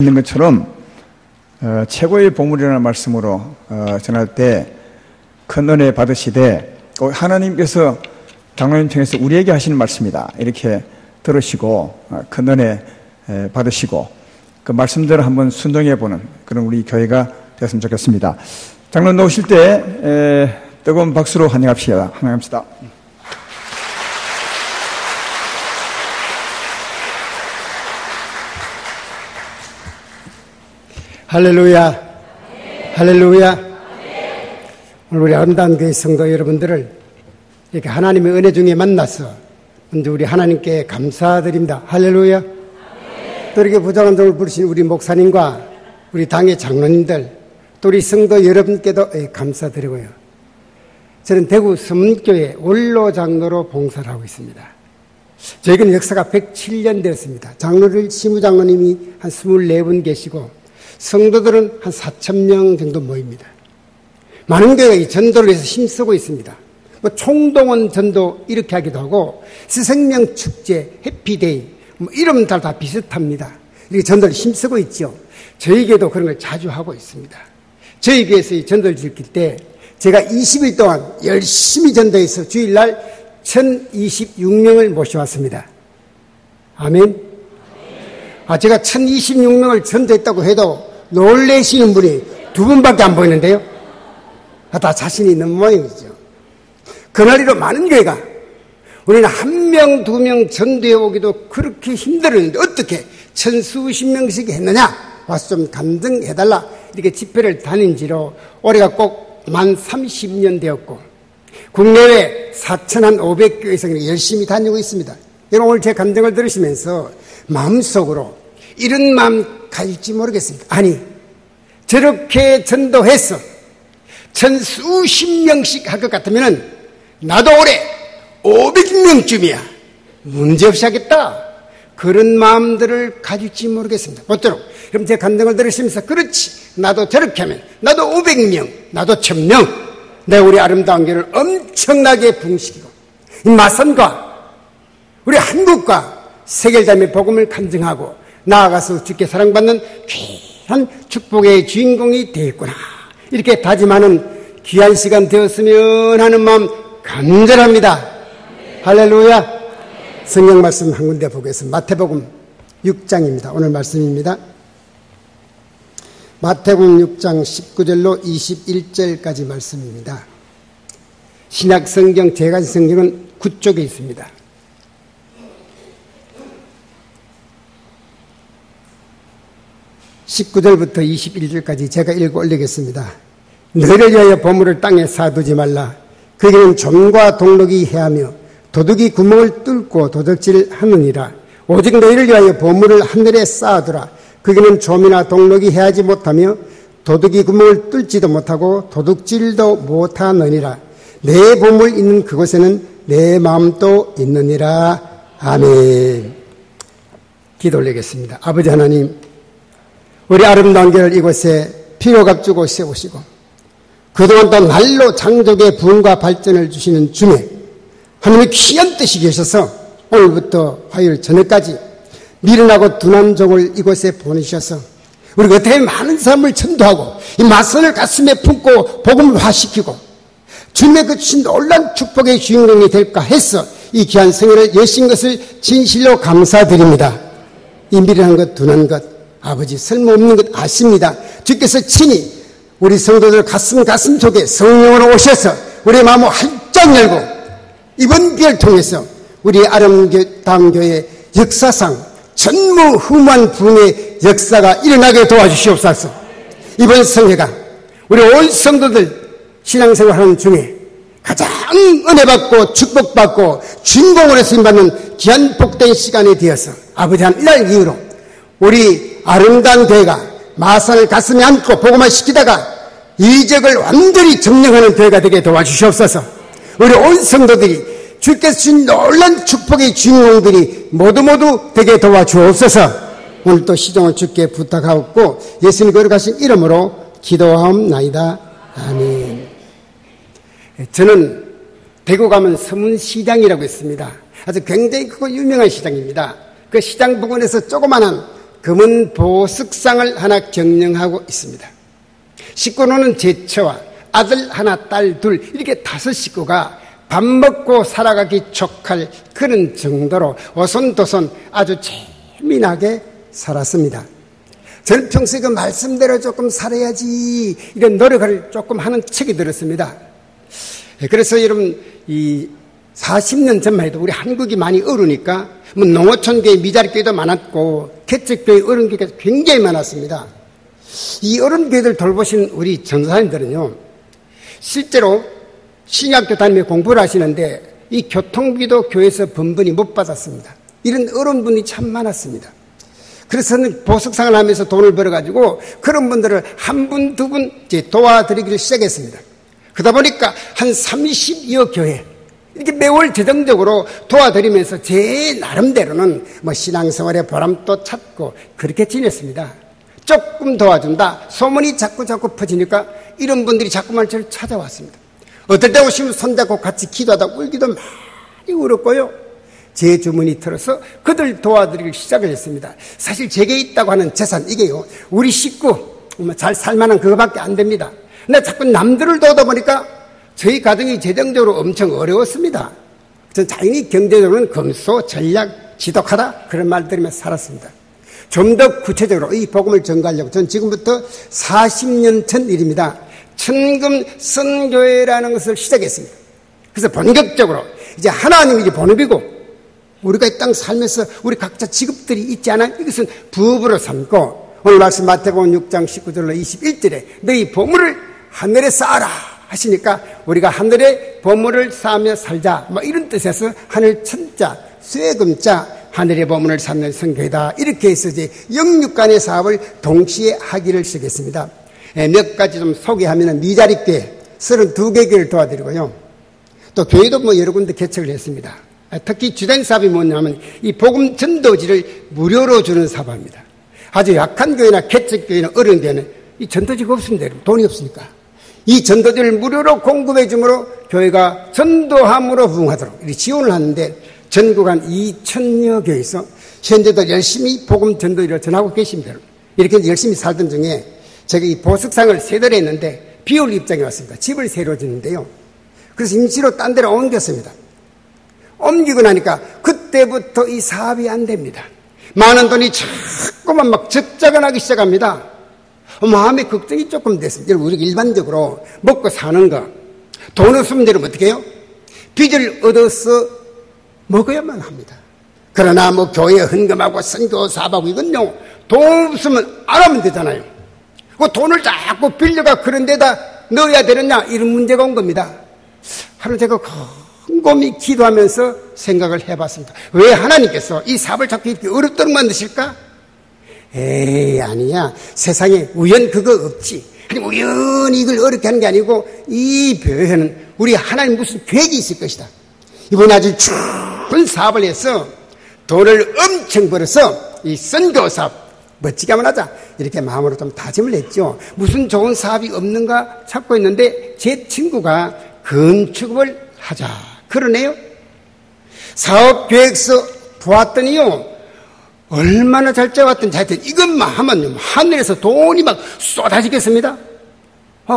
있는 것처럼 최고의 보물이라는 말씀으로 전할 때 큰 은혜 받으시되 하나님께서 장로님 통해서 우리에게 하시는 말씀이다 이렇게 들으시고 큰 은혜 받으시고 그 말씀대로 한번 순종해 보는 그런 우리 교회가 되었으면 좋겠습니다. 장로님 오실 때 뜨거운 박수로 환영합시다. 환영합시다. 할렐루야, 할렐루야. 오늘 우리 아름다운 교회 성도 여러분들을 이렇게 하나님의 은혜 중에 만나서 먼저 우리 하나님께 감사드립니다. 할렐루야. 또 이렇게 부장한동을 부르신 우리 목사님과 우리 당의 장로님들 또 우리 성도 여러분께도 감사드리고요. 저는 대구 서문교회 원로 장로로 봉사를 하고 있습니다. 저희는 역사가 107년 되었습니다. 장로를 시무장로님이 한 24분 계시고 성도들은 한 4,000명 정도 모입니다. 많은 교회가 이 전도를 위해서 힘쓰고 있습니다. 총동원 전도 이렇게 하기도 하고 새생명 축제, 해피데이 이름 다 비슷합니다. 이렇게 전도를 힘쓰고 있죠. 저희 교회도 그런 걸 자주 하고 있습니다. 저희 교회에서 이 전도를 지킬 때 제가 20일 동안 열심히 전도해서 주일날 1,026명을 모셔왔습니다. 아멘. 제가 1,026명을 전도했다고 해도 놀라시는 분이 두 분밖에 안 보이는데요. 다 자신이 있는 모양이죠. 그날이로 많은 교회가 우리는 한 명, 두 명 전도해 오기도 그렇게 힘들었는데 어떻게 천수십 명씩 했느냐? 와서 좀 감정해달라. 이렇게 집회를 다닌 지로 올해가 꼭 만 30년 되었고 국내외 4,500교회 이상 열심히 다니고 있습니다. 여러분 오늘 제 감정을 들으시면서 마음속으로 이런 마음 가질지 모르겠습니다. 아니 저렇게 전도해서 천수십 명씩 할 것 같으면 나도 올해 500명쯤이야 문제없이 하겠다 그런 마음들을 가질지 모르겠습니다. 모쪼록 그럼 제 감정을 들으시면서 그렇지 나도 저렇게 하면 나도 500명 나도 1,000명 내가 우리 아름다운 교회를 엄청나게 부흥시키고 이 마산과 우리 한국과 세계자매 복음을 간증하고 나아가서 주께 사랑받는 귀한 축복의 주인공이 되겠구나 이렇게 다짐하는 귀한 시간 되었으면 하는 마음 간절합니다. 할렐루야. 성경 말씀 한 군데 보겠습니다. 마태복음 6장입니다. 오늘 말씀입니다. 마태복음 6장 19절로 21절까지 말씀입니다. 신약 성경 제가지 성경은 9쪽에 있습니다. (19절부터) (21절까지) 제가 읽어 올리겠습니다. 너희를 위하여 보물을 땅에 쌓아두지 말라. 거기는 좀과 동록이 해하며 도둑이 구멍을 뚫고 도적질 하느니라. 오직 너희를 위하여 보물을 하늘에 쌓아두라. 거기는 좀이나 동록이 해하지 못하며 도둑이 구멍을 뚫지도 못하고 도둑질도 못하느니라. 내 보물 있는 그곳에는 내 마음도 있느니라. 아멘. 기도 올리겠습니다. 아버지 하나님, 우리 아름다운 교회를 이곳에 피로 값주고 세우시고 그동안 또 날로 장족의 부흥과 발전을 주시는 주님, 하나님의 귀한 뜻이 계셔서 오늘부터 화요일 저녁까지 미련하고 둔한 종을 이곳에 보내주셔서 우리가 어떻게 많은 사람을 전도하고 이 마선을 가슴에 품고 복음을 화시키고 주님의 그 주신 놀라운 축복의 주인공이 될까 해서 이 귀한 성회를 여신 것을 진실로 감사드립니다. 이 미련한 것, 둔한 것 아버지 쓸모없는 것 아십니다. 주께서 친히 우리 성도들 가슴 속에 성령으로 오셔서 우리의 마음을 활짝 열고 이번 기회를 통해서 우리 아름다운 교회 역사상 전무후무한 부흥의 역사가 일어나게 도와주시옵소서. 이번 성회가 우리 온 성도들 신앙생활하는 중에 가장 은혜받고 축복받고 주인공으로 쓰임받는 귀한 복된 시간이 되어서 아버지 한 이날 이후로 우리 아름다운 교회가 마산을 가슴에 안고 복음화 시키다가 이적을 완전히 점령하는 교회가 되게 도와주시옵소서. 우리 온 성도들이 주께서 주신 놀라운 축복의 주인공들이 모두 되게 도와주옵소서. 오늘 또 시종을 주께 부탁하옵고 예수님 거룩하신 이름으로 기도하옵나이다. 아멘. 저는 대구 가면 서문시장이라고 있습니다. 아주 굉장히 크고 유명한 시장입니다. 그 시장 부근에서 조그마한 금은 보석상을 하나 경영하고 있습니다. 식구로는 제 처와 아들 하나, 딸 둘, 이렇게 5 식구가 밥 먹고 살아가기 족할 그런 정도로 오손도손 아주 재미나게 살았습니다. 저는 평소에 그 말씀대로 조금 살아야지 이런 노력을 조금 하는 책이 들었습니다. 그래서 여러분, 이 40년 전만 해도 우리 한국이 많이 어려우니까 뭐 농어촌교회 미자립교회도 많았고 개척교회 어른교회가 굉장히 많았습니다. 이 어른교회들 돌보신 우리 전도사님들은요, 실제로 신학교 다니며 공부를 하시는데 이 교통비도 교회에서 번번이 못 받았습니다. 이런 어른분이 참 많았습니다. 그래서 보석상을 하면서 돈을 벌어가지고 그런 분들을 한 분, 두 분 도와드리기를 시작했습니다. 그러다 보니까 한 30여 교회 이렇게 매월 재정적으로 도와드리면서 제 나름대로는 뭐 신앙생활의 보람도 찾고 그렇게 지냈습니다. 조금 도와준다 소문이 자꾸 퍼지니까 이런 분들이 자꾸만 저를 찾아왔습니다. 어떨 때 오시면 손잡고 같이 기도하다 울기도 많이 울었고요. 제 주문이 들어서 그들 도와드리기 시작을 했습니다. 사실 제게 있다고 하는 재산, 이게요, 우리 식구 잘 살만한 그거밖에 안 됩니다. 근데 자꾸 남들을 도우다 보니까 저희 가정이 재정적으로 엄청 어려웠습니다. 전 자연히 경제적으로는 검소, 전략, 지독하다 그런 말 들으면서 살았습니다. 좀 더 구체적으로 이 복음을 전가하려고 전 지금부터 40년 전 일입니다. 천금 선교회라는 것을 시작했습니다. 그래서 본격적으로 이제 하나님이 본업이고 우리가 이 땅 살면서 우리 각자 직업들이 있지 않아? 이것은 부업으로 삼고 오늘 말씀 마태복음 6장 19절로 21절에 너희 보물을 하늘에 쌓아라 하시니까 우리가 하늘에 보물을 쌓으며 살자 뭐 이런 뜻에서 하늘 천자 쇠금자 하늘의 보물을 쌓는 선교회다 이렇게 해서 이제 영육간의 사업을 동시에 하기를 시작했습니다. 몇 가지 좀 소개하면 미자립교회 32개 교회를 도와드리고요. 또 교회도 뭐 여러 군데 개척을 했습니다. 특히 주된 사업이 뭐냐면 이 복음 전도지를 무료로 주는 사업입니다. 아주 약한 교회나 개척교회나 어려운 교회는 이 전도지가 없습니다. 돈이 없으니까. 이 전도지를 무료로 공급해 주므로 교회가 전도함으로 부응하도록 이렇게 지원을 하는데 전국 한 2,000여 교회에서 현재도 열심히 복음 전도지를 전하고 계십니다. 이렇게 열심히 살던 중에 제가 이 보석상을 세대를 했는데 비올 입장에 왔습니다. 집을 새로 짓는데요. 그래서 임시로 딴 데로 옮겼습니다. 옮기고 나니까 그때부터 이 사업이 안 됩니다. 많은 돈이 자꾸만 막 적자가 나기 시작합니다. 마음의 걱정이 조금 됐습니다. 여러분, 우리가 일반적으로 먹고 사는 거, 돈 없으면 여러분 어떻게 해요? 빚을 얻어서 먹어야만 합니다. 그러나 뭐 교회에 헌금하고 선교 사업하고 이건요, 돈 없으면 안 하면 되잖아요. 그 돈을 자꾸 빌려가 그런 데다 넣어야 되느냐, 이런 문제가 온 겁니다. 하루 제가 곰곰이 기도하면서 생각을 해봤습니다. 왜 하나님께서 이 사업을 자꾸 이렇게 어렵도록 만드실까? 에이, 아니야. 세상에 우연 그거 없지. 아니, 우연히 이걸 어렵게 하는 게 아니고 이 교회는 우리 하나님 무슨 계획이 있을 것이다. 이번에 아주 좋은 사업을 해서 돈을 엄청 벌어서 이 선교 사업 멋지게 한번 하자. 이렇게 마음으로 좀 다짐을 했죠. 무슨 좋은 사업이 없는가 찾고 있는데 제 친구가 건축업을 하자 그러네요. 사업계획서 보았더니요, 얼마나 잘 짜왔던지 하여튼 이것만 하면 하늘에서 돈이 막 쏟아지겠습니다.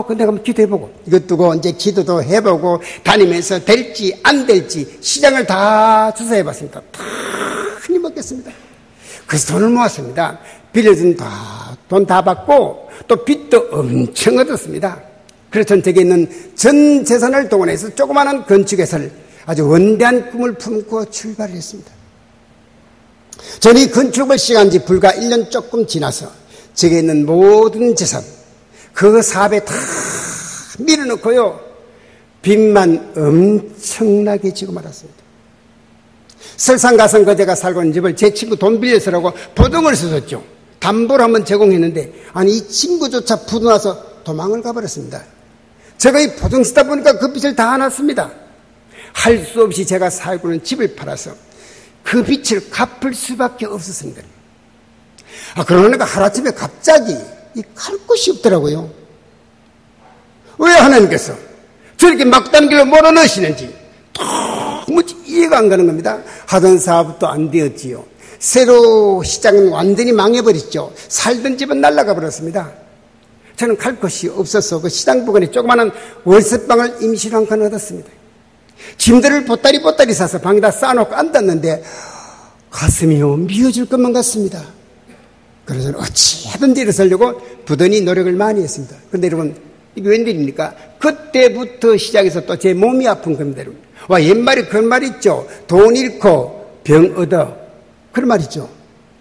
근데 한번 기도해보고 이것 두고 이제 기도도 해보고 다니면서 될지 안 될지 시장을 다 조사해봤습니다. 다 흔히 먹겠습니다. 그래서 돈을 모았습니다. 빌려준 돈 다 받고 또 빚도 엄청 얻었습니다. 그래서 전 제게 있는 전 재산을 동원해서 조그마한 건축회사를 아주 원대한 꿈을 품고 출발을 했습니다. 저는 이 건축을 시작한 지 불과 1년 조금 지나서 제게 있는 모든 재산 그 사업에 다 밀어넣고요, 빚만 엄청나게 지고 말았습니다. 설상가상 제가 살고 있는 집을 제 친구 돈 빌려서라고 보증을 썼었죠. 담보를 한번 제공했는데 아니 이 친구조차 부도나서 도망을 가버렸습니다. 제가 이 보증 쓰다 보니까 그 빚을 다 안았습니다. 할 수 없이 제가 살고 있는 집을 팔아서 그 빚을 갚을 수밖에 없었습니다. 그러니까 하루아침에 갑자기 갈 곳이 없더라고요. 왜 하나님께서 저렇게 막다른 길로 몰아넣으시는지 도무지 이해가 안 가는 겁니다. 하던 사업도 안 되었지요. 새로 시장은 완전히 망해버렸죠. 살던 집은 날아가 버렸습니다. 저는 갈 곳이 없어서 그 시장 부근에 조그마한 월세방을 임시로 한 칸 얻었습니다. 짐들을 보따리 사서 방에다 쌓아놓고 앉았는데 가슴이요 미어질 것만 같습니다. 그래서 어찌하든지 일어서려고 부단히 노력을 많이 했습니다. 그런데 여러분 이게 웬일입니까? 그때부터 시작해서 또 제 몸이 아픈 겁니다. 여러분. 와 옛말에 그런 말 있죠. 돈 잃고 병 얻어. 그런 말 있죠.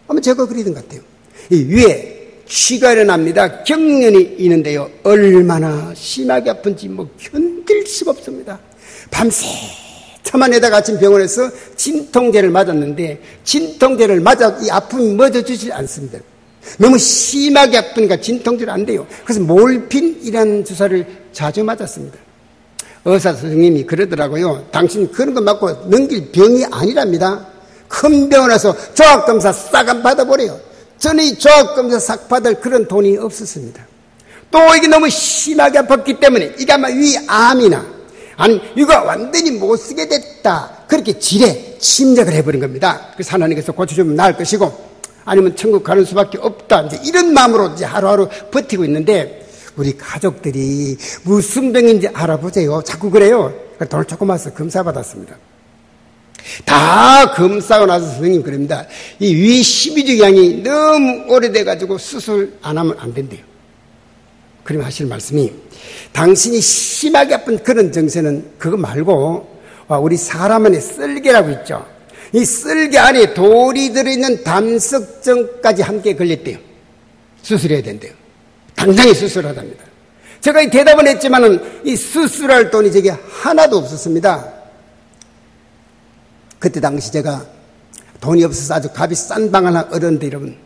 아마 제가 그리던 것 같아요. 이 위에 쥐가 일어납니다. 경련이 있는데요. 얼마나 심하게 아픈지 뭐 견딜 수가 없습니다. 밤새 참아내다가 아침 병원에서 진통제를 맞았는데 진통제를 맞아 이 아픔이 멎어주질 않습니다. 너무 심하게 아프니까 진통제를 안 돼요. 그래서 몰핀이라는 주사를 자주 맞았습니다. 의사 선생님이 그러더라고요. 당신 그런 거 맞고 넘길 병이 아니랍니다. 큰 병원 와서 조합검사 싹 안 받아보래요. 저는 이 조합검사 싹 받을 그런 돈이 없었습니다. 또 이게 너무 심하게 아팠기 때문에 이게 아마 위암이나 아니 이거 완전히 못 쓰게 됐다 그렇게 침략을 해버린 겁니다. 그래서 하나님께서 고쳐주면 나을 것이고 아니면 천국 가는 수밖에 없다 이제 이런 마음으로 이제 하루하루 버티고 있는데 우리 가족들이 무슨 병인지 알아보세요. 자꾸 그래요. 돈을 조금 와서 검사 받았습니다. 다 검사하고 나서 선생님 그럽니다. 이 위 12주기양이 너무 오래돼가지고 수술 안 하면 안 된대요. 그럼 하실 말씀이 당신이 심하게 아픈 그런 증세는 그거 말고 우리 사람 안에 쓸개라고 있죠. 이 쓸개 안에 돌이 들어있는 담석증까지 함께 걸렸대요. 수술해야 된대요. 당장에 수술하답니다. 제가 이 대답은 했지만은 이 수술할 돈이 제게 하나도 없었습니다. 그때 당시 제가 돈이 없어서 아주 값이 싼 방 하나 얻었는데 여러분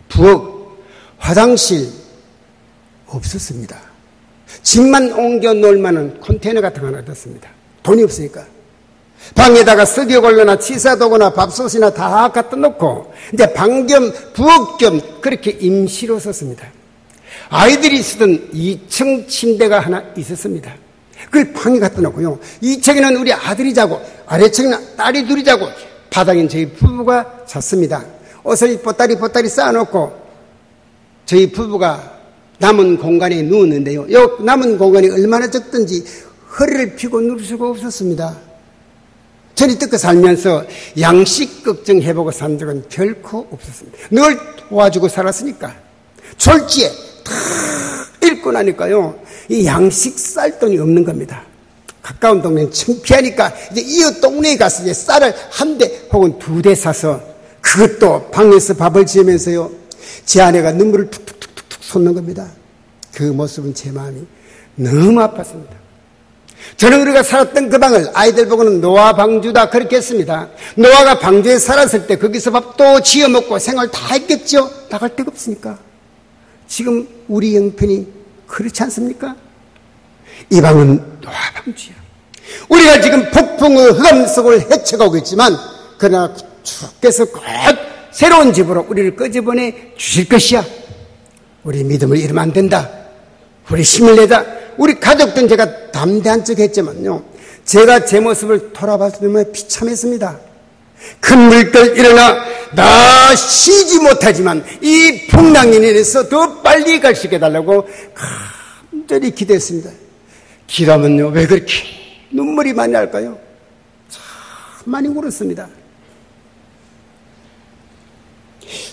부엌, 화장실 없었습니다. 집만 옮겨 놓을 만한 컨테이너 같은 거 하나 얻었습니다. 돈이 없으니까. 방에다가 석유 걸러나 치사도구나 밥솥이나 다 갖다 놓고 이제 방 겸 부엌 겸 그렇게 임시로 썼습니다. 아이들이 쓰던 2층 침대가 하나 있었습니다. 그걸 방에 갖다 놓고요. 2층에는 우리 아들이 자고 아래층에는 딸이 둘이 자고 바닥엔 저희 부부가 잤습니다. 옷을 보따리 쌓아놓고 저희 부부가 남은 공간에 누웠는데요. 이 남은 공간이 얼마나 적든지 허리를 펴고 누울 수가 없었습니다. 저는 이때껏 살면서 양식 걱정해보고 산 적은 결코 없었습니다. 늘 도와주고 살았으니까. 졸지에 다 읽고 나니까요. 이 양식 쌀 돈이 없는 겁니다. 가까운 동네는 창피하니까 이제 이웃 동네에 가서 이제 쌀을 한 대 혹은 2대 사서 그것도 방에서 밥을 지으면서요. 제 아내가 눈물을 툭툭툭툭 쏟는 겁니다. 그 모습은 제 마음이 너무 아팠습니다. 저는 우리가 살았던 그 방을 아이들 보고는 노아 방주다 그렇게 했습니다. 노아가 방주에 살았을 때 거기서 밥도 지어 먹고 생활 다 했겠죠. 나갈 데가 없으니까. 지금 우리 형편이 그렇지 않습니까? 이 방은 노아 방주야. 우리가 지금 폭풍의 흑암 속을 헤쳐가고 있지만 그러나 주께서 곧 새로운 집으로 우리를 끄집어내 주실 것이야. 우리 믿음을 잃으면 안 된다. 우리 힘을 내자. 우리 가족들은 제가 담대한 척 했지만요. 제가 제 모습을 돌아봤을 때 비참했습니다. 큰 물결 일어나 나 쉬지 못하지만 이 풍랑이 내려서 더 빨리 갈 수 있게 해달라고 간절히 기도했습니다. 기도하면요. 왜 그렇게 눈물이 많이 날까요? 참 많이 울었습니다.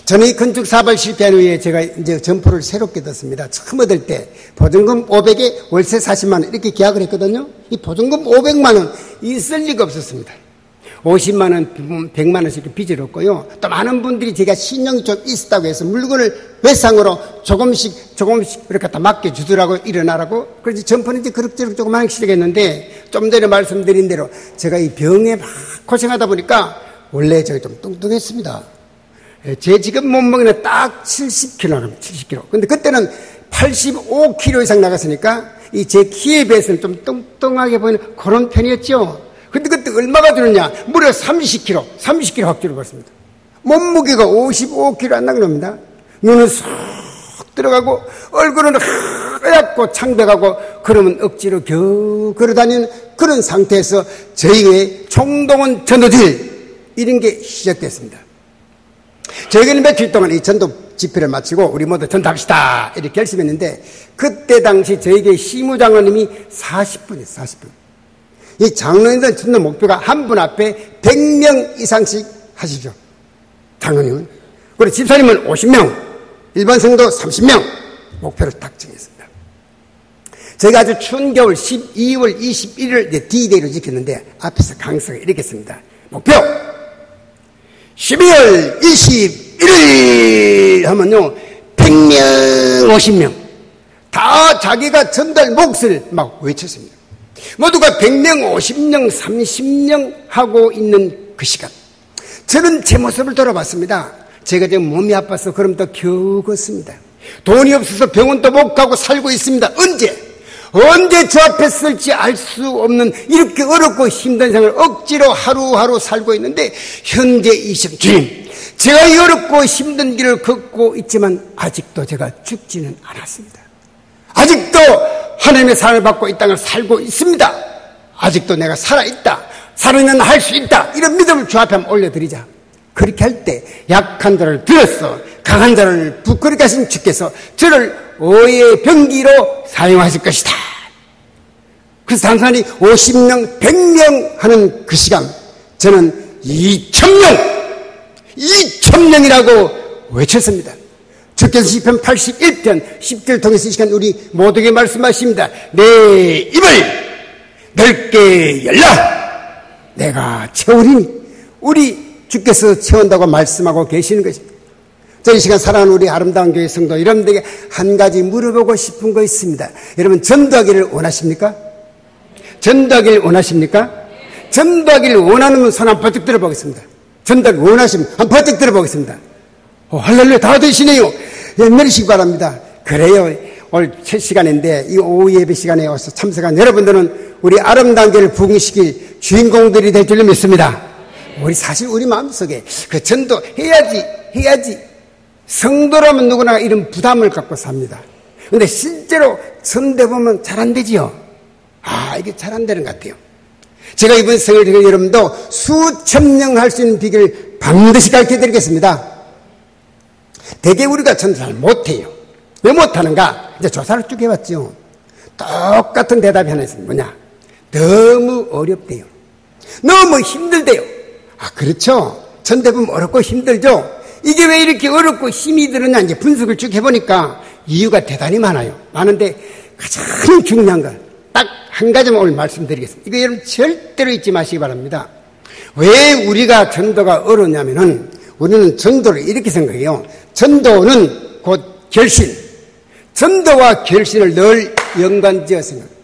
저는 이 건축 사업을 실패한 후에 제가 이제 점포를 새롭게 떴습니다. 처음 얻을 때 보증금 500에 월세 40만 원 이렇게 계약을 했거든요. 이 보증금 500만 원 있을 리가 없었습니다. 50만 원, 100만 원씩 빚을 얻고요. 또 많은 분들이 제가 신용이 좀 있었다고 해서 물건을 외상으로 조금씩 이렇게 갖다 맡겨주더라고 일어나라고. 그래서 점포는 이제 그럭저럭 조그마하게 시작했는데 좀 전에 말씀드린 대로 제가 이 병에 막 고생하다 보니까 원래 제가 좀 뚱뚱했습니다. 제 지금 몸무게는 딱 70kg 나갑니다. 70kg. 근데 그때는 85kg 이상 나갔으니까 이 제 키에 비해서는 좀 뚱뚱하게 보이는 그런 편이었죠. 근데 그때 얼마가 들었냐? 무려 30kg 확 줄어봤습니다. 몸무게가 55kg 안 나갑니다. 눈은 쏙 들어가고 얼굴은 하얗고 창백하고 그러면 억지로 겨우 걸어다니는 그런 상태에서 저희의 총동원 전도질 이런 게 시작됐습니다. 저희는 며칠 동안 이 전도 집회를 마치고 우리 모두 전도합시다 이렇게 결심했는데, 그때 당시 저에게 시무장로님이 40분이에요. 40분. 이 장로님들 전도 목표가 한 분 앞에 100명 이상씩 하시죠. 장로님은. 그리고 집사님은 50명, 일반 성도 30명 목표를 딱 정했습니다. 저희가 아주 추운 겨울 12월 21일 D-Day로 지켰는데, 앞에서 강서가 이렇게 했습니다. 목표! 12월 21일 하면요, 100명, 50명. 다 자기가 전달 몫을 막 외쳤습니다. 모두가 100명, 50명, 30명 하고 있는 그 시간. 저는 제 모습을 돌아봤습니다. 제가 지금 몸이 아파서 그럼 더 겨우 걷습니다. 돈이 없어서 병원도 못 가고 살고 있습니다. 언제 저 앞에 쓸지 알 수 없는 이렇게 어렵고 힘든 생활을 억지로 하루하루 살고 있는데, 현재 이 시점, 주님, 제가 이 어렵고 힘든 길을 걷고 있지만 아직도 제가 죽지는 않았습니다. 아직도 하나님의 사랑을 받고 이 땅을 살고 있습니다. 아직도 내가 살아있다. 살아있는 할 수 있다. 이런 믿음을 주 앞에 한번 올려드리자. 그렇게 할 때 약한 자를 들어서 강한 자를 부끄럽게 하신 주께서 저를 오해의 병기로 사용하실 것이다. 그래서 단순히 50명, 100명 하는 그 시간, 저는 2,000명이라고 외쳤습니다. 주께서 시편 81편 10절 통해서 이 시간 우리 모두에게 말씀하십니다. 내 입을 넓게 열라. 내가 채우리니. 우리 주께서 채운다고 말씀하고 계시는 것입니다. 이 시간 사랑하는 우리 아름다운 교회 성도 여러분들에게 한 가지 물어보고 싶은 거 있습니다. 여러분, 전도하기를 원하십니까? 전도하기를 원하십니까? 전도하기를 원하는 손 한번 버뜩 들어보겠습니다. 전도하기 원하시면 한번 버뜩 들어보겠습니다. 할렐루야, 다 되시네요. 내리시기 바랍니다. 그래요. 오늘 첫 시간인데 이 오후 예배 시간에 와서 참석한 여러분들은 우리 아름다운 교회를 부흥시킬 주인공들이 될 줄 믿습니다. 사실 우리 마음속에 그 전도 해야지. 성도라면 누구나 이런 부담을 갖고 삽니다. 근데 실제로 전대 보면 잘 안 되지요. 이게 잘 안 되는 것 같아요. 제가 이번 생일 때 여러분도 수천 명 할 수 있는 비결을 반드시 가르쳐 드리겠습니다. 대개 우리가 전도 잘 못해요. 왜 못하는가? 이제 조사를 쭉 해봤죠. 똑같은 대답이 하나 있습니다. 뭐냐? 너무 어렵대요. 너무 힘들대요. 그렇죠. 전대보면 어렵고 힘들죠. 이게 왜 이렇게 어렵고 힘이 들었냐, 이제 분석을 쭉 해보니까 이유가 대단히 많아요. 많은데 가장 중요한 건 딱 한 가지만 오늘 말씀드리겠습니다. 이거 여러분 절대로 잊지 마시기 바랍니다. 왜 우리가 전도가 어렵냐면은, 우리는 전도를 이렇게 생각해요. 전도는 곧 결신. 전도와 결신을 늘 연관지어 생각해요.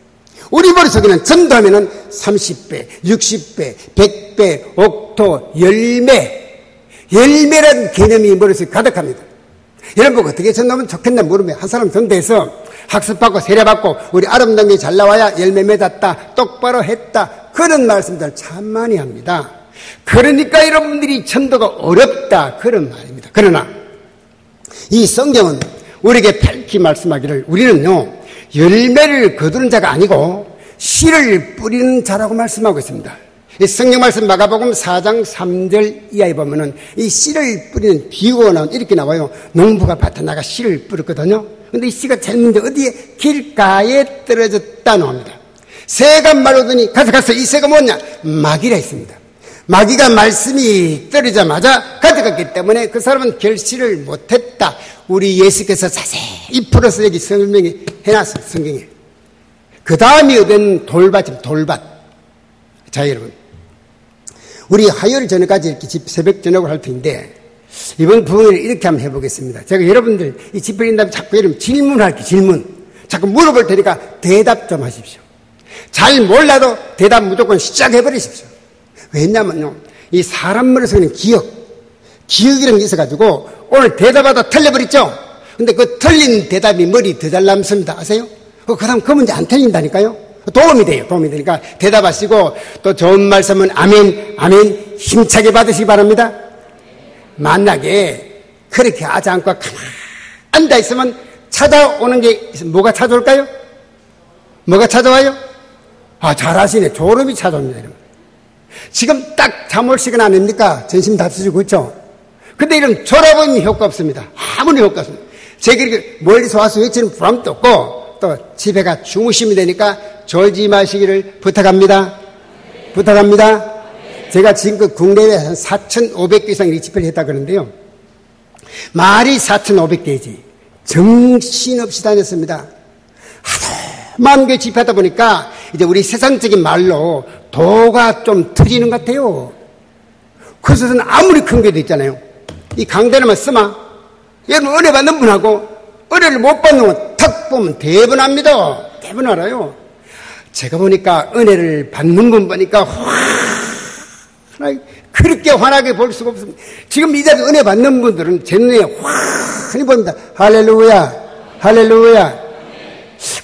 우리 머릿속에는 전도하면은 30배, 60배, 100배, 옥토, 열매라는 개념이 머릿속에 가득합니다. 여러분, 어떻게 전도하면 좋겠나 물으면, 한 사람 전도해서 학습받고 세례받고 우리 아름다운 게 잘 나와야 열매 맺었다, 똑바로 했다, 그런 말씀들 참 많이 합니다. 그러니까 여러분들이 전도가 어렵다, 그런 말입니다. 그러나 이 성경은 우리에게 밝히 말씀하기를, 우리는요 열매를 거두는 자가 아니고 씨를 뿌리는 자라고 말씀하고 있습니다. 이 성경 말씀 마가복음 4장 3절 이하에 보면은 이 씨를 뿌리는 비유가 이렇게 나와요. 농부가 밭에 나가 씨를 뿌렸거든요. 근데 이 씨가 졌는데 어디에? 길가에 떨어졌다 나옵니다. 새가 말오더니 가져갔어. 이 새가 뭐냐? 마귀라 했습니다. 마귀가 말씀이 떨어지자마자 가져갔기 때문에 그 사람은 결실을 못했다. 우리 예수께서 자세히 풀어서 여기 설명해 놨어요. 성경에. 그 다음이 얻은 돌밭입니다. 돌밭. 자, 여러분, 우리 화요일 저녁까지 이렇게 새벽 저녁을 할 텐데, 이번 부흥회를 이렇게 한번 해보겠습니다. 제가 여러분들 이 집회인 다음에 자꾸 여러분 질문할게요. 질문. 자꾸 물어볼 테니까 대답 좀 하십시오. 잘 몰라도 대답 무조건 시작해버리십시오. 왜냐면요, 이 사람 머릿속에는 기억이라는 게 있어가지고 오늘 대답하다 틀려버렸죠? 근데 그 틀린 대답이 머리 더 잘 남습니다. 아세요? 그 다음 그 문제 안 틀린다니까요? 도움이 돼요. 도움이 되니까 대답하시고, 또 좋은 말씀은 아멘, 아멘 힘차게 받으시기 바랍니다. 만약에 그렇게 하지 않고 가만히 앉아있으면 찾아오는 게 있으면 뭐가 찾아올까요? 뭐가 찾아와요? 잘하시네. 졸음이 찾아옵니다. 여러분. 지금 딱 잠 올 시간 아닙니까? 전심 답수지고 있죠? 근데 이런 졸업은 효과 없습니다. 아무리 효과 없습니다. 제가 이렇게 멀리서 와서 외치는 보람도 없고 또 집에 가 주무시면 되니까 졸지 마시기를 부탁합니다. 부탁합니다. 제가 지금껏 국내에 한 4,500개 이상 이 집회를 했다 그러는데요. 말이 4,500개이지 정신없이 다녔습니다. 하도 만개 집회하다 보니까 이제 우리 세상적인 말로 도가 좀 트이는 것 같아요. 그래서 아무리 큰 교회도 있잖아요. 이 강단에만 쓰마 여러분 은혜 받는 분하고 은혜를 못 받는 분 탁 보면 대번 압니다. 대번 알아요. 제가 보니까 은혜를 받는 분 보니까 그렇게 환하게 볼 수가 없습니다. 지금 이 자리에 은혜 받는 분들은 제 눈에 환히 보입니다. 할렐루야, 할렐루야.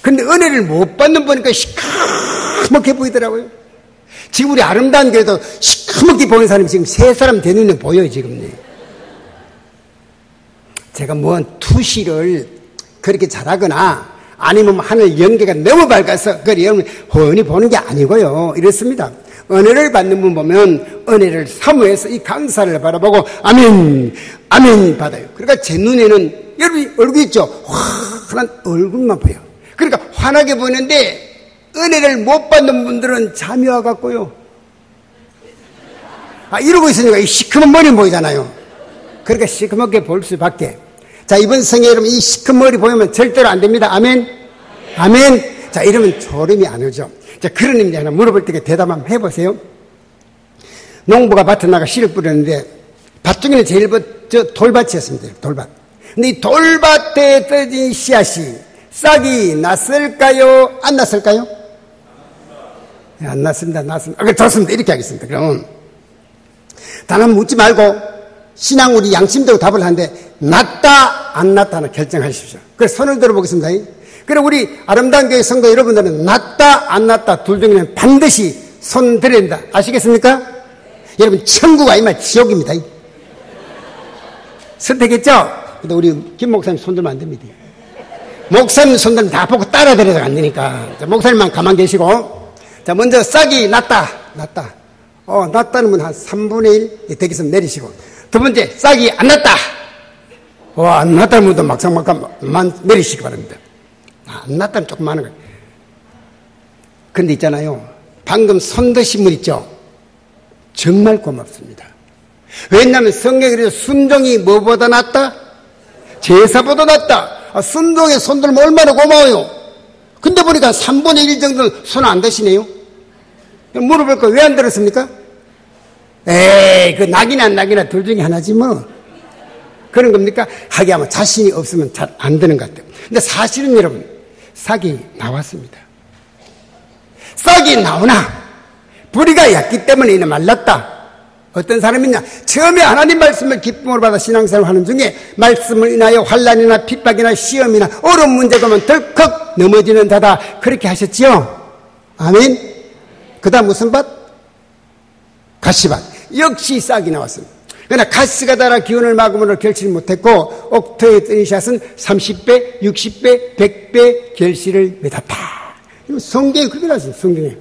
근데 은혜를 못 받는 보니까 시커멓게 보이더라고요. 지금 우리 아름다운 교회도 시커멓게 보이는 사람이 지금 세 사람 제 눈에 보여요, 지금. 제가 투시를 그렇게 잘하거나 아니면 하늘 연계가 너무 밝아서 그걸 여러분 훤히 보는 게 아니고요. 이렇습니다. 은혜를 받는 분 보면 은혜를 사모해서 이 강사를 바라보고 아멘, 아멘 받아요. 그러니까 제 눈에는 여러분 얼굴 있죠? 환한 얼굴만 보여. 그러니까 환하게 보이는데 은혜를 못 받는 분들은 잠이 와갖고요. 이러고 있으니까 이 시커먼 머리 보이잖아요. 그러니까 시커멓게 볼 수밖에. 자, 이번 성에 여러분 이 시커먼 머리 보이면 절대로 안 됩니다. 아멘? 아멘? 자, 이러면 졸음이 안 오죠. 자, 그런 의미에 하나 물어볼 때 대답 한번 해보세요. 농부가 밭에 나가 씨를 뿌렸는데 밭 중에는 제일 먼저 돌밭이었습니다. 돌밭. 근데 이 돌밭에 떨어진 씨앗이 싹이 났을까요? 안 났을까요? 네, 안 났습니다. 났습니다. 좋습니다. 이렇게 하겠습니다. 그럼 단한 묻지 말고 신앙 우리 양심대로 답을 하는데 났다 안 났다는 결정하십시오. 그래서 손을 들어보겠습니다. 그럼 우리 아름다운 교회 성도 여러분들은 났다 안 났다 둘 중에는 반드시 손 들어야 된다. 아시겠습니까? 여러분 천국 아니면 지옥입니다. 선택했죠? 근데 우리 김 목사님 손 들면 안 됩니다. 목사님 손 들면 다 보고 따라 들어도 안 되니까. 자, 목사님만 가만 계시고. 자, 먼저 싹이 났다. 났다는 분 한 3분의 1 되겠으면 내리시고. 두 번째, 싹이 안 났다. 안 났다는 분도 막상 내리시기 바랍니다. 안 났다는 조금 많은 거예요. 근데 있잖아요. 방금 손 드신 분 있죠? 정말 고맙습니다. 왜냐하면 성경에 그래서 순종이 뭐보다 낫다? 제사보다 낫다. 순종에 손 들면 얼마나 고마워요. 근데 보니까 3분의 1 정도는 손 안 드시네요. 물어볼 거 왜 안 들었습니까? 그 낙이나 안 낙이나 둘 중에 하나지 뭐. 그런 겁니까? 하기야만 자신이 없으면 잘 안 되는 것 같아요. 근데 사실은 여러분, 싹이 나왔습니다. 싹이 나오나 뿌리가 얕기 때문에 이는 말랐다. 어떤 사람이냐? 처음에 하나님 말씀을 기쁨으로 받아 신앙생활을 하는 중에 말씀을 인하여 환난이나 핍박이나 시험이나 어려운 문제가 오면 덜컥 넘어지는 자다. 그렇게 하셨지요? 아멘? 그 다음 무슨 밭? 가시밭. 역시 싹이 나왔습니다. 그러나 가시가 달아 기운을 막음으로 결실을 못했고 옥토에 뜨는 샷은 30배, 60배, 100배 결실을 맺었다. 성경에 그렇게 나왔습니다. 성경에.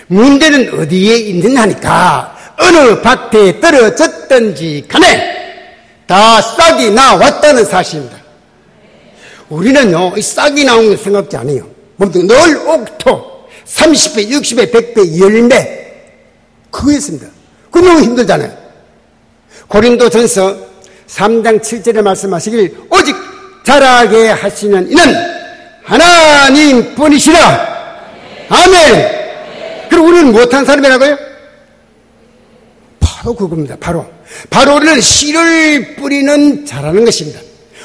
문제는 어디에 있느냐 하니까 어느 밭에 떨어졌든지 간에 다 싹이 나왔다는 사실입니다. 우리는요, 이 싹이 나온 걸 생각지 않아요. 늘 옥토 30배, 60배, 100배 열매 그거 했습니다. 그거 너무 힘들잖아요. 고린도전서 3장 7절에 말씀하시길 오직 자라게 하시는 이는 하나님뿐이시라. 아멘. 그럼 우리는 못한 사람이라고요? 바로 그겁니다. 바로 우리는 씨를 뿌리는 자라는 것입니다.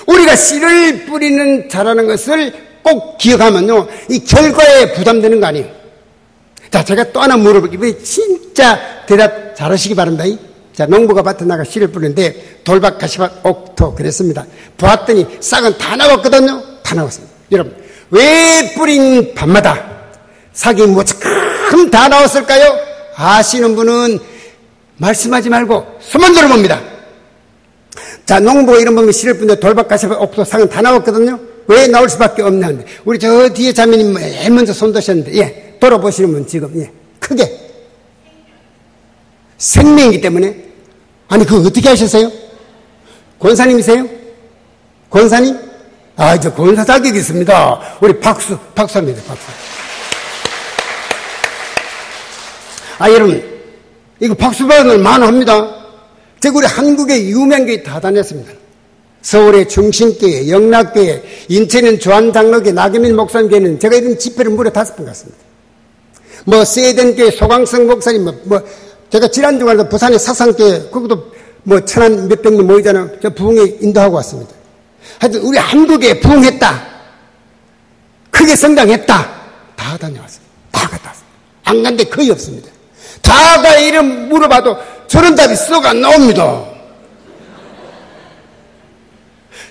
우리가 씨를 뿌리는 자라는 것을 꼭 기억하면요, 이 결과에 부담되는 거 아니에요. 자, 제가 또 하나 물어볼게요. 진짜 대답 잘하시기 바랍니다. 자, 농부가 밭에 나가 씨를 뿌리는데 돌밭, 가시밭, 옥토 그랬습니다. 보았더니 싹은 다 나왔거든요. 다 나왔습니다. 여러분, 왜 뿌린 밤마다 싹이 무조건 다 나왔을까요? 아시는 분은 말씀하지 말고 손만 들어봅니다. 자, 농부가 이런 보면 씨를 뿌리는데 돌밭, 가시밭, 옥토, 싹은 다 나왔거든요. 왜 나올 수밖에 없냐는데 우리 저 뒤에 자매님 맨 먼저 손 드셨는데 돌아보시는 분 지금 크게 생명이기 때문에 아니, 그거 어떻게 하셨어요? 권사님이세요? 권사님? 아, 이제 권사 자격이 있습니다. 우리 박수합니다, 박수. 아, 여러분, 이거 박수 받을 만합니다. 제가 우리 한국의 유명한 교회 다 다녔습니다. 서울의 중심교회, 영락교회, 인천은 조한장로교회, 나경민 목사님교회는 제가 이런 집회를 무려 5번 갔습니다. 뭐, 세덴교회, 소강성 목사님, 제가 지난주간에 부산의 사상교회, 그것도 뭐, 1,000만 몇백 명 모이잖아요. 저 부흥회 인도하고 왔습니다. 하여튼, 우리 한국에 부흥했다. 크게 성장했다. 다 다녀왔습니다. 다 갔다 왔습니다. 안 간 데 거의 없습니다. 다가 이름 물어봐도 저런 답이 썩 안 나옵니다.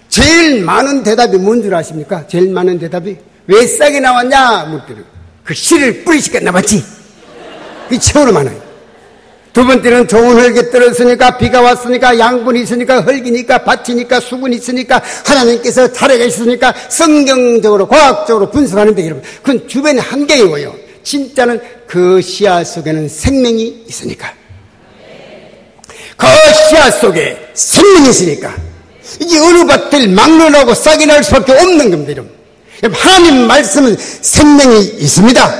제일 많은 대답이 뭔 줄 아십니까? 제일 많은 대답이 왜 싸게 나왔냐? 묻더라고요. 그 씨를 뿌리시까 나왔지. 그게 최고로 많아요. 두 번째는 좋은 흙에 떨어졌으니까, 비가 왔으니까, 양분이 있으니까, 흙이니까, 밭이니까, 수분이 있으니까, 하나님께서 살아계셨으니까, 성경적으로, 과학적으로 분석하는데, 여러분, 그건 주변에 한계이고요. 진짜는 그 씨앗 속에는 생명이 있으니까. 그 씨앗 속에 생명이 있으니까. 이게 어느 밭을 막론하고 싹이 날 수밖에 없는 겁니다, 여러분. 하나님 말씀은 생명이 있습니다.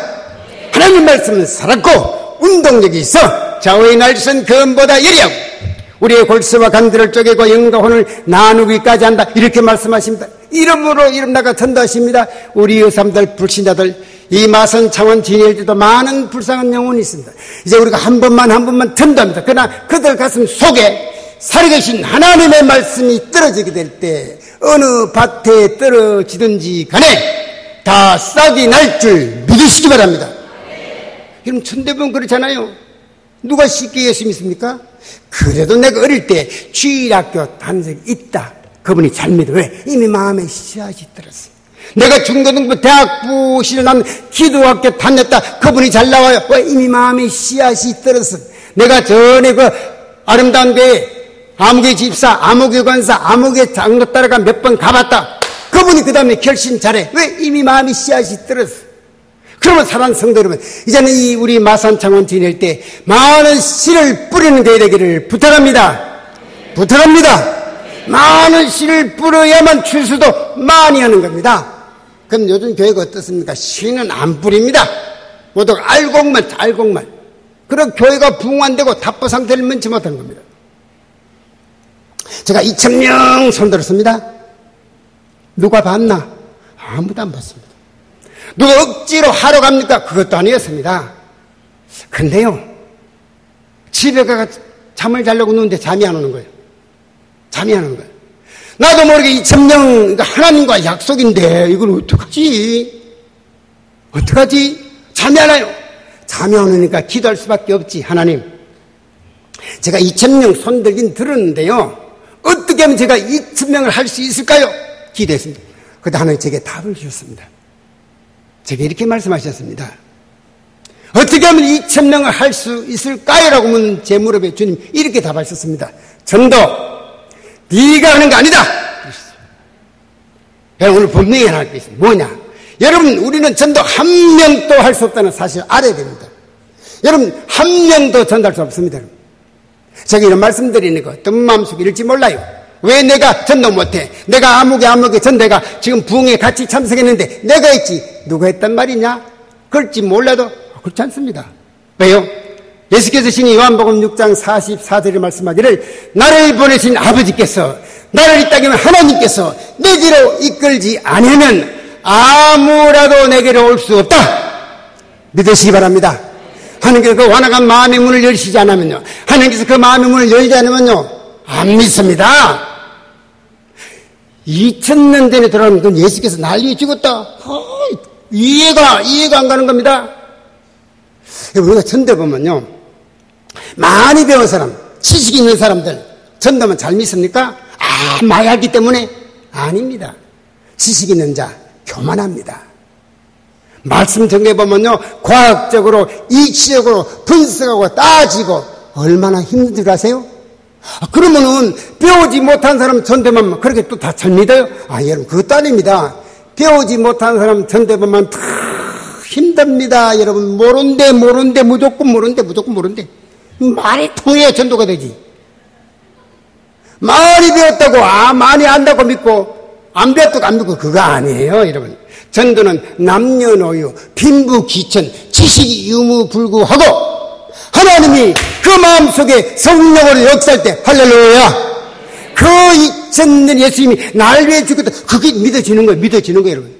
하나님 말씀은 살았고, 운동력이 있어. 좌우의 날선 검보다 예리하고, 우리의 골수와 간들을 쪼개고 영과 혼을 나누기까지 한다. 이렇게 말씀하십니다. 이름으로 이름 나가 전도하십니다. 우리 의사들, 불신자들, 이 마선 창원 진일 때도 많은 불쌍한 영혼이 있습니다. 이제 우리가 한 번만 전도합니다. 그러나 그들 가슴 속에 살아계신 하나님의 말씀이 떨어지게 될 때 어느 밭에 떨어지든지 간에 다 싹이 날 줄 믿으시기 바랍니다. 여러분, 천대부은 그렇잖아요. 누가 쉽게 예수 믿습니까? 그래도 내가 어릴 때 주일학교 다닌 적이 있다. 그분이 잘 믿어. 왜? 이미 마음에 씨앗이 들었어요. 내가 중고등부 대학부 시절난 기도학교 다녔다. 그분이 잘 나와요. 왜? 이미 마음에 씨앗이 들었어. 내가 전에 그 아름다운 교회 아무개 집사, 아무개 권사, 아무개 장로 따라가 몇 번 가봤다. 그분이 그 다음에 결심 잘해. 왜? 이미 마음이 씨앗이 들었어. 그러면 사랑하는 성도 여러분, 이제는 이 우리 마산창원 지낼 때 많은 씨를 뿌리는 교회 되기를 부탁합니다. 부탁합니다. 많은 씨를 뿌려야만 추수도 많이 하는 겁니다. 그럼 요즘 교회가 어떻습니까? 씨는 안 뿌립니다. 모두 알곡만. 그럼 교회가 부흥 안 되고 답보 상태를 면치 못하는 겁니다. 제가 2,000명 손들었습니다. 누가 봤나? 아무도 안 봤습니다. 누가 억지로 하러 갑니까? 그것도 아니었습니다. 근데요, 집에 가서 잠을 자려고 누는데 잠이 안 오는 거예요. 잠이 안 오는 거예요. 나도 모르게 2,000명, 하나님과 약속인데 이걸 어떡하지? 잠이 안 와요. 잠이 안 오니까 기도할 수밖에 없지. 하나님, 제가 2,000명 손들긴 들었는데요, 어떻게 하면 제가 2,000명을 할 수 있을까요? 기도했습니다. 그때 하나님 제게 답을 주셨습니다. 제게 이렇게 말씀하셨습니다. 어떻게 하면 2,000명을 할 수 있을까요? 라고 묻는 제 무릎에 주님 이렇게 답하셨습니다. 전도 네가 하는 거 아니다. 여러분, 오늘 분명히 하나 할 게 있습니다. 뭐냐? 여러분, 우리는 전도 한 명도 할 수 없다는 사실을 알아야 됩니다. 여러분, 한 명도 전도할 수 없습니다. 여러분. 제가 이런 말씀드리는 거 어떤 마음속에 일지 몰라요. 왜 내가 전도 못해? 내가 아무개 전도가 지금 부흥에 같이 참석했는데 내가 했지 누가 했단 말이냐? 그럴지 몰라도 그렇지 않습니다. 왜요? 예수께서 신이 요한복음 6장 44절에 말씀하기를 나를 보내신 아버지께서 나를 이 땅에 하나님께서 내게로 이끌지 아니하면 아무라도 내게로 올 수 없다. 믿으시기 바랍니다. 하나님께서 그 완악한 마음의 문을 열시지 않으면요, 하나님께서 그 마음의 문을 열지 않으면요, 안 믿습니다. 2000년 전에 들어가면 그건 예수께서 난리에 죽었다. 이해가 안 가는 겁니다. 우리가 전도 보면요, 많이 배운 사람, 지식 있는 사람들 전도만 잘 믿습니까? 많이 알기 때문에 아닙니다. 지식 있는 자 교만합니다. 말씀 정해보면요, 과학적으로 이치적으로 분석하고 따지고 얼마나 힘든 줄 아세요? 그러면은 배우지 못한 사람 전도만 그렇게 또 다 잘 믿어요? 여러분, 그것도 아닙니다. 배우지 못한 사람 전도만 다 힘듭니다. 여러분, 모른데 무조건 모른데 말이 통해야 전도가 되지. 많이 배웠다고, 많이 안다고 믿고, 안 배웠다고 안 믿고, 그거 아니에요, 여러분. 전도는 남녀노소, 빈부, 귀천, 지식이 유무불구하고, 하나님이 그 마음속에 성령으로 역사할 때, 할렐루야! 그 2000년 예수님이 날 위해 죽겠다. 그게 믿어지는 거예요, 믿어지는 거예요, 여러분.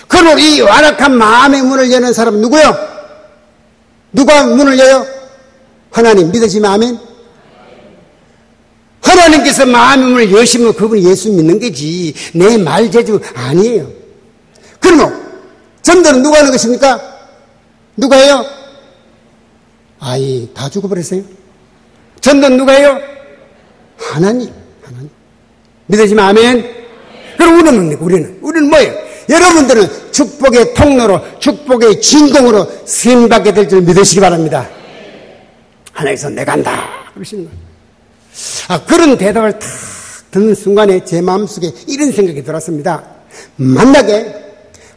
그러므로 이 완악한 마음의 문을 여는 사람은 누구요? 누가 문을 여요? 하나님. 믿어지면 아멘? 하나님께서 마음의 문을 여시면 그분이 예수 믿는 거지. 내 말 재주 아니에요. 그러면 전도는 누가 하는 것입니까? 누가 해요? 아이, 다 죽어버렸어요. 전도는 누가 해요? 하나님. 믿어지면 아멘? 그럼 우리는 뭐예요? 여러분들은 축복의 통로로, 축복의 진공으로 쓰임받게 될 줄 믿으시기 바랍니다. 하나님께서 내가 한다 그러시는 거예요. 그런 대답을 탁 듣는 순간에 제 마음속에 이런 생각이 들었습니다. 만약에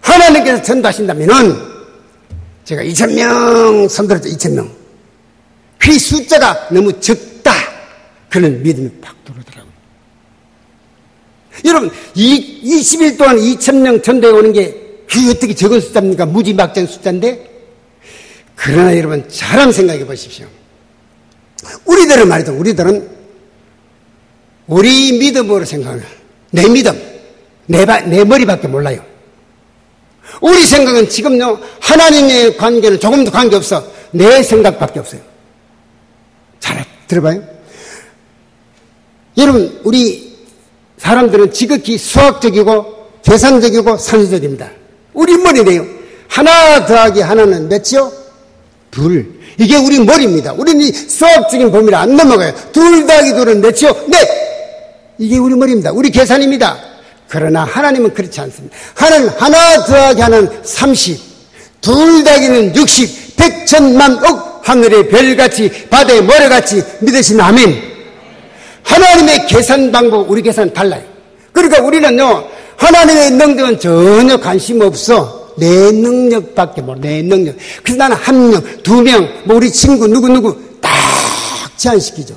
하나님께서 전도하신다면은 제가 2000명 선들었죠. 2000명. 그 숫자가 너무 적다. 그런 믿음이 팍 들어오더라고요. 여러분, 20일 동안 2000명 전도해 오는 게 그게 어떻게 적은 숫자입니까? 무지막지한 숫자인데. 그러나 여러분, 잘 한번 생각해 보십시오. 우리들은 말이죠. 우리들은 우리 믿음으로 생각을, 내 믿음, 내 머리밖에 몰라요. 우리 생각은 지금요, 하나님의 관계는 조금도 관계없어. 내 생각밖에 없어요. 잘 들어봐요. 여러분, 우리 사람들은 지극히 수학적이고 계산적이고 산술적입니다. 우리 머리네요. 하나 더하기 하나는 몇이요? 둘. 이게 우리 머리입니다. 우리는 이 수학적인 범위를 안 넘어가요. 둘 더하기 둘은 몇이요? 넷. 이게 우리 머리입니다. 우리 계산입니다. 그러나 하나님은 그렇지 않습니다. 하나님 하나 더하기 하나는 30, 둘 더하기는 60, 백천만 억 하늘의 별같이 바다의 모래같이 믿으시는 아멘. 하나님의 계산 방법, 우리 계산은 달라요. 그러니까 우리는요, 하나님의 능력은 전혀 관심 없어. 내 능력밖에 몰라, 내 능력. 그래서 나는 한 명, 두 명, 뭐 우리 친구, 누구 딱 제한시키죠.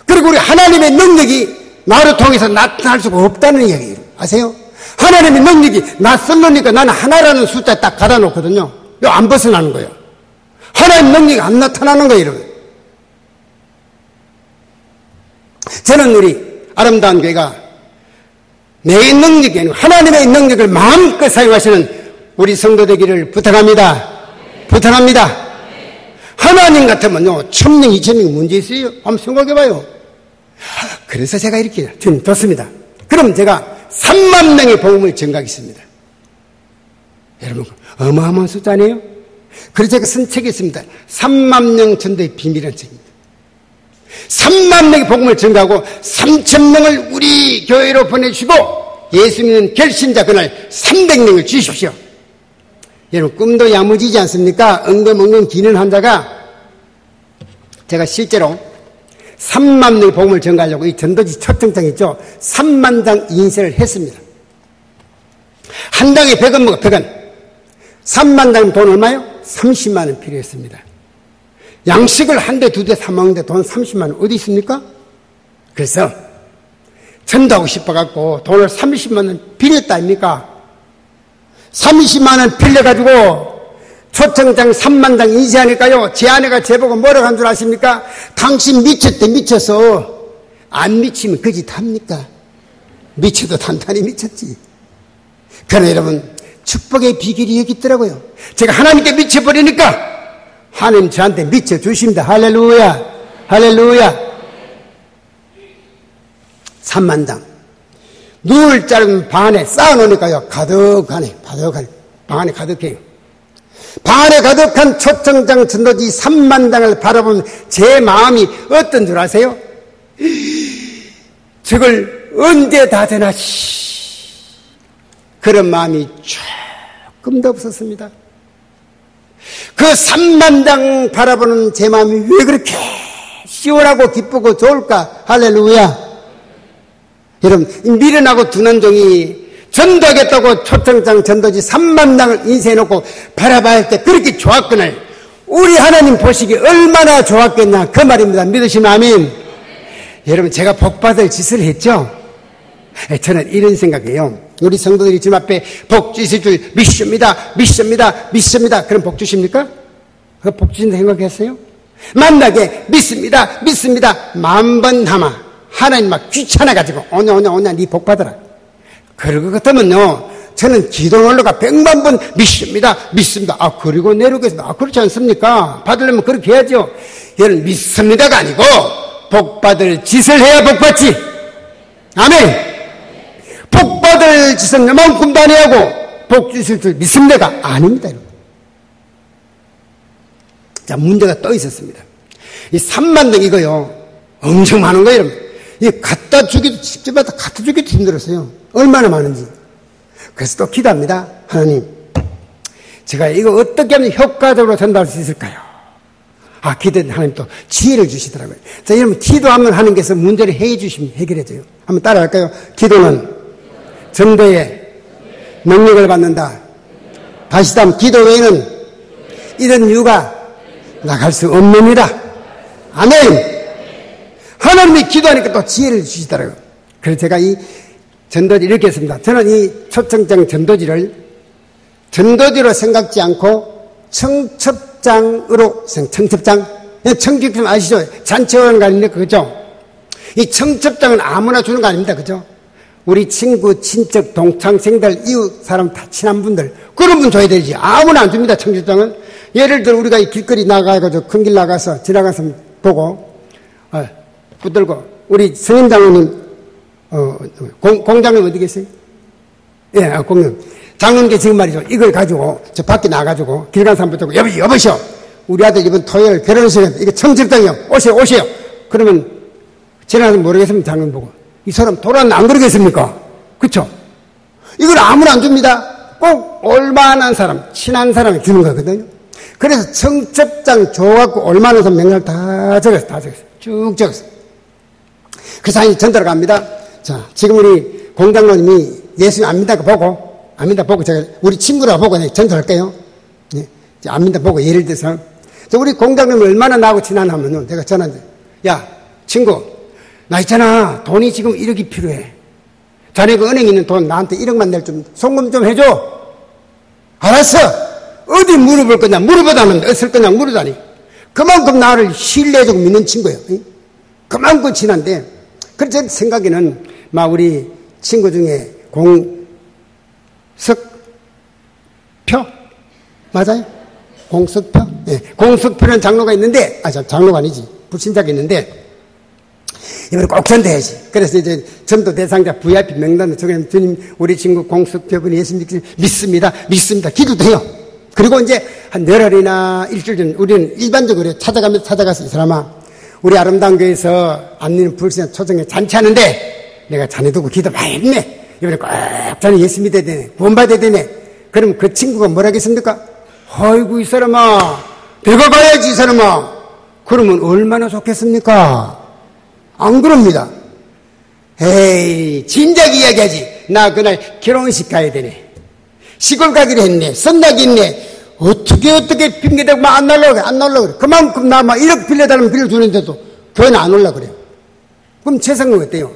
그리고 우리 하나님의 능력이 나를 통해서 나타날 수가 없다는 이야기예요. 아세요? 하나님의 능력이 낯설으니까 나는 하나라는 숫자 딱 갖다 놓거든요. 이거 안 벗어나는 거예요. 하나님의 능력이 안 나타나는 거예요, 여러분. 저는 우리 아름다운 교회가 내 능력이 아니고 하나님의 능력을 마음껏 사용하시는 우리 성도 되기를 부탁합니다. 하나님 같으면요, 1000명, 2000명 문제 있어요? 한번 생각해봐요. 그래서 제가 이렇게, 주님, 좋습니다. 그럼 제가 3만 명의 복음을 전가하겠습니다. 여러분, 어마어마한 숫자 아니에요? 그래서 제가 쓴 책이 있습니다. 3만 명 전도의 비밀이라는 책입니다. 3만 명의 복음을 전가하고 3,000명을 우리 교회로 보내주시고 예수 믿는 결신자 그날 300명을 주십시오. 여러분, 꿈도 야무지지 않습니까? 엉금엉금 기는 환자가 제가 실제로 3만 명의 복음을 전가하려고 이 전도지 첫 정장 있죠? 3만 장 인쇄를 했습니다. 한 장에 100원 먹어, 100원. 3만 장이면 돈 얼마요? 30만 원 필요했습니다. 양식을 한 대, 두 대 사먹는데 돈 30만 원 어디 있습니까? 그래서 전도하고 싶어갖고 돈을 30만 원 빌렸다 아닙니까? 30만 원 빌려가지고 초청장 3만 장 인쇄하니까요, 제 아내가 제보고 뭐라고 한 줄 아십니까? 당신 미쳤대, 미쳐서. 안 미치면 그 짓 합니까? 미쳐도 단단히 미쳤지. 그러나 여러분, 축복의 비결이 여기 있더라고요. 제가 하나님께 미쳐버리니까 하나님 저한테 미쳐주십니다. 할렐루야, 할렐루야. 3만 장. 누울 짧은 방 안에 쌓아놓으니까요, 가득하네. 방 안에 가득해요. 방 안에 가득한 초청장 전도지 3만 장을 바라보면 제 마음이 어떤 줄 아세요? 저걸 언제 다 되나, 그런 마음이 조금도 없었습니다. 그 3만 장 바라보는 제 마음이 왜 그렇게 시원하고 기쁘고 좋을까? 할렐루야. 여러분, 미련하고 둔한 종이 전도하겠다고 초청장 전도지 3만 장을 인쇄해놓고 바라봐야 할 때 그렇게 좋았거늘 우리 하나님 보시기에 얼마나 좋았겠냐 그 말입니다. 믿으시면 아멘. 여러분, 제가 복받을 짓을 했죠? 저는 이런 생각이에요. 우리 성도들이 주님 앞에 복 주실 줄 믿습니다. 그럼 복 주십니까? 그 복 주신다 생각했어요? 만나게 믿습니다. 만번 하마. 하나님 막 귀찮아가지고, 오냐, 니 복 받아라. 그럴 것 같으면요, 저는 기도 놀러가 100만 번 믿습니다. 그리고 내려오겠습니다. 그렇지 않습니까? 받으려면 그렇게 해야죠. 여러분, 믿습니다가 아니고, 복 받을 짓을 해야 복 받지. 아멘. 복 받을 짓은 너만큼도 안 하고, 복 주실 줄 믿습니다가 아닙니다. 여러분. 자, 문제가 또 있었습니다. 이 3만 동 이거요, 엄청 많은 거예요, 여러분. 이 갖다 주기도, 직접 갖다 주기도 힘들었어요. 얼마나 많은지. 그래서 또 기도합니다. 하나님, 제가 이거 어떻게 하면 효과적으로 전달할 수 있을까요? 기도는 하나님 또 지혜를 주시더라고요. 자, 여러분, 기도하면 하는 게서 문제를 해주시면 해결해져요. 한번 따라할까요? 기도는 전도의 능력을 받는다. 다시 다음, 기도 외에는 이런 이유가 나갈 수 없느니라. 아멘. 하나님이 기도하니까 또 지혜를 주시더라고요. 그래서 제가 이 전도지 이렇게 했습니다. 저는 이 초청장 전도지를 전도지로 생각지 않고 청첩장으로, 청첩장 아시죠? 잔치하는 거 아닙니까? 그죠? 이 청첩장은 아무나 주는 거 아닙니다. 그죠? 우리 친구, 친척, 동창생들, 이웃 사람 다 친한 분들, 그런 분 줘야 되지. 아무나 안 줍니다. 청첩장은. 예를 들어 우리가 이 길거리 나가가지고 큰 길 나가서 지나가서 보고 붙들고 우리 성임 장로님 공장님 어디 계세요? 예, 공장 장로님께 지금 말이죠. 이걸 가지고 저 밖에 나가가지고 길 가는 사람 붙들고 여보시오. 우리 아들 이번 토요일 결혼식에 이게 청첩장이요. 오세요. 그러면 지나가서 모르겠으면 장로님 보고 이 사람 돌아왔나 안 그러겠습니까? 그쵸? 이걸 아무나 안 줍니다. 꼭 올만한 사람, 친한 사람이 주는 거거든요. 그래서 청첩장 줘갖고 올만한 사람 명단 다 적었어요. 쭉 적었어요. 그래서 아니 전달을 갑니다. 자, 지금 우리 공장로님이 예수님 안 믿다 보고 제가 우리 친구라 보고 전달할게요. 네. 안 믿다 보고 예를 들어서 우리 공장로님이 얼마나 나하고 친하냐면은 내가 전화한대. 야, 친구, 나 있잖아. 돈이 지금 1억이 필요해. 자네가 은행에 있는 돈 나한테 1억만 낼 좀 송금 좀 해줘. 알았어. 어디 물어볼 거냐? 물어보다면 어떨 거냐? 물어다니. 그만큼 나를 신뢰해주고 믿는 친구예요. 그만큼 친한데, 그래서 제 생각에는 막 우리 친구 중에 공석표 맞아요? 공석표? 네. 공석표라는 장로가 있는데, 장로가 아니지. 불신자가 있는데 이번에 꼭 전도해야지. 그래서 이제 전도 대상자 VIP 명단을 적으면 주님, 우리 친구 공석표분이 예수님 믿습니다. 기도도 해요. 그리고 이제 한 열흘이나 일주일 전 우리는 일반적으로 찾아가서 이 사람아, 우리 아름다운 교회에서 안리는 불신자 초정에 잔치하는데 내가 자네 두고 기도 많이 했네. 이번에 꼭 자네 예수 믿어야 되네. 구원받아야 되네. 그럼 그 친구가 뭐라 하겠습니까? 아이고, 이 사람아, 내가 가야지, 이 사람아. 그러면 얼마나 좋겠습니까? 안 그럽니다. 에이, 진작 이야기하지. 나 그날 결혼식 가야 되네. 시골 가기로 했네. 선락이 있네. 어떻게 핑계대고 막 안 날라고 그래. 그만큼 나 막 1억 빌려달라면 빌려주는데도 교회는 안 올라 그래요. 그럼 제 생각은 어때요?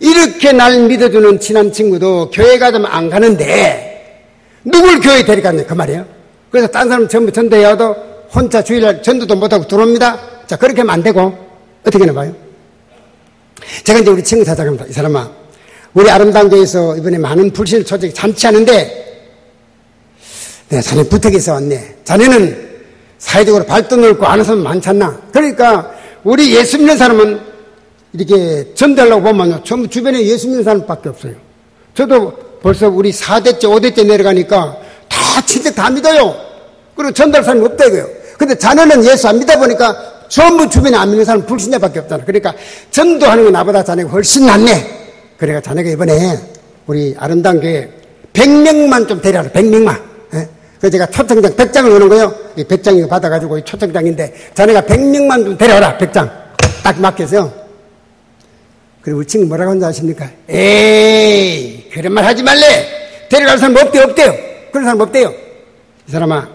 이렇게 날 믿어주는 친한 친구도 교회 가자면 안 가는데 누굴 교회에 데려갔네 그 말이에요. 그래서 딴 사람 전부 전도해와도 혼자 주일날 전도도 못하고 들어옵니다. 자, 그렇게 하면 안 되고 어떻게 하나 봐요? 제가 이제 우리 친구 찾아갑니다. 이 사람아, 우리 아름다운 교회에서 이번에 많은 불신을 초청해 잔치하는데 내가 자네 부탁해서 왔네. 자네는 사회적으로 발도 넓고 아는 사람 많잖나. 그러니까 우리 예수 믿는 사람은 이렇게 전달하려고 보면 전부 주변에 예수 믿는 사람밖에 없어요. 저도 벌써 우리 4대째 5대째 내려가니까 다 친척 다 믿어요. 그리고 전달 사람이 없다 이거예요. 근데 자네는 예수 안 믿다 보니까 전부 주변에 안 믿는 사람 불신자밖에 없잖아. 그러니까 전도하는 건 나보다 자네가 훨씬 낫네. 그러니까 자네가 이번에 우리 아름다운 교회 100명만 좀 데려라. 100명만. 그래서 제가 초청장 100장을 오는 거예요. 이 100장이 받아가지고 이 초청장인데 자네가 100명만 좀 데려와라. 100장. 딱 맡겨서요. 그리고 우리 친구 뭐라고 하는지 아십니까? 에이, 그런 말 하지 말래. 데려갈 사람 없대요. 그런 사람 없대요. 이 사람아,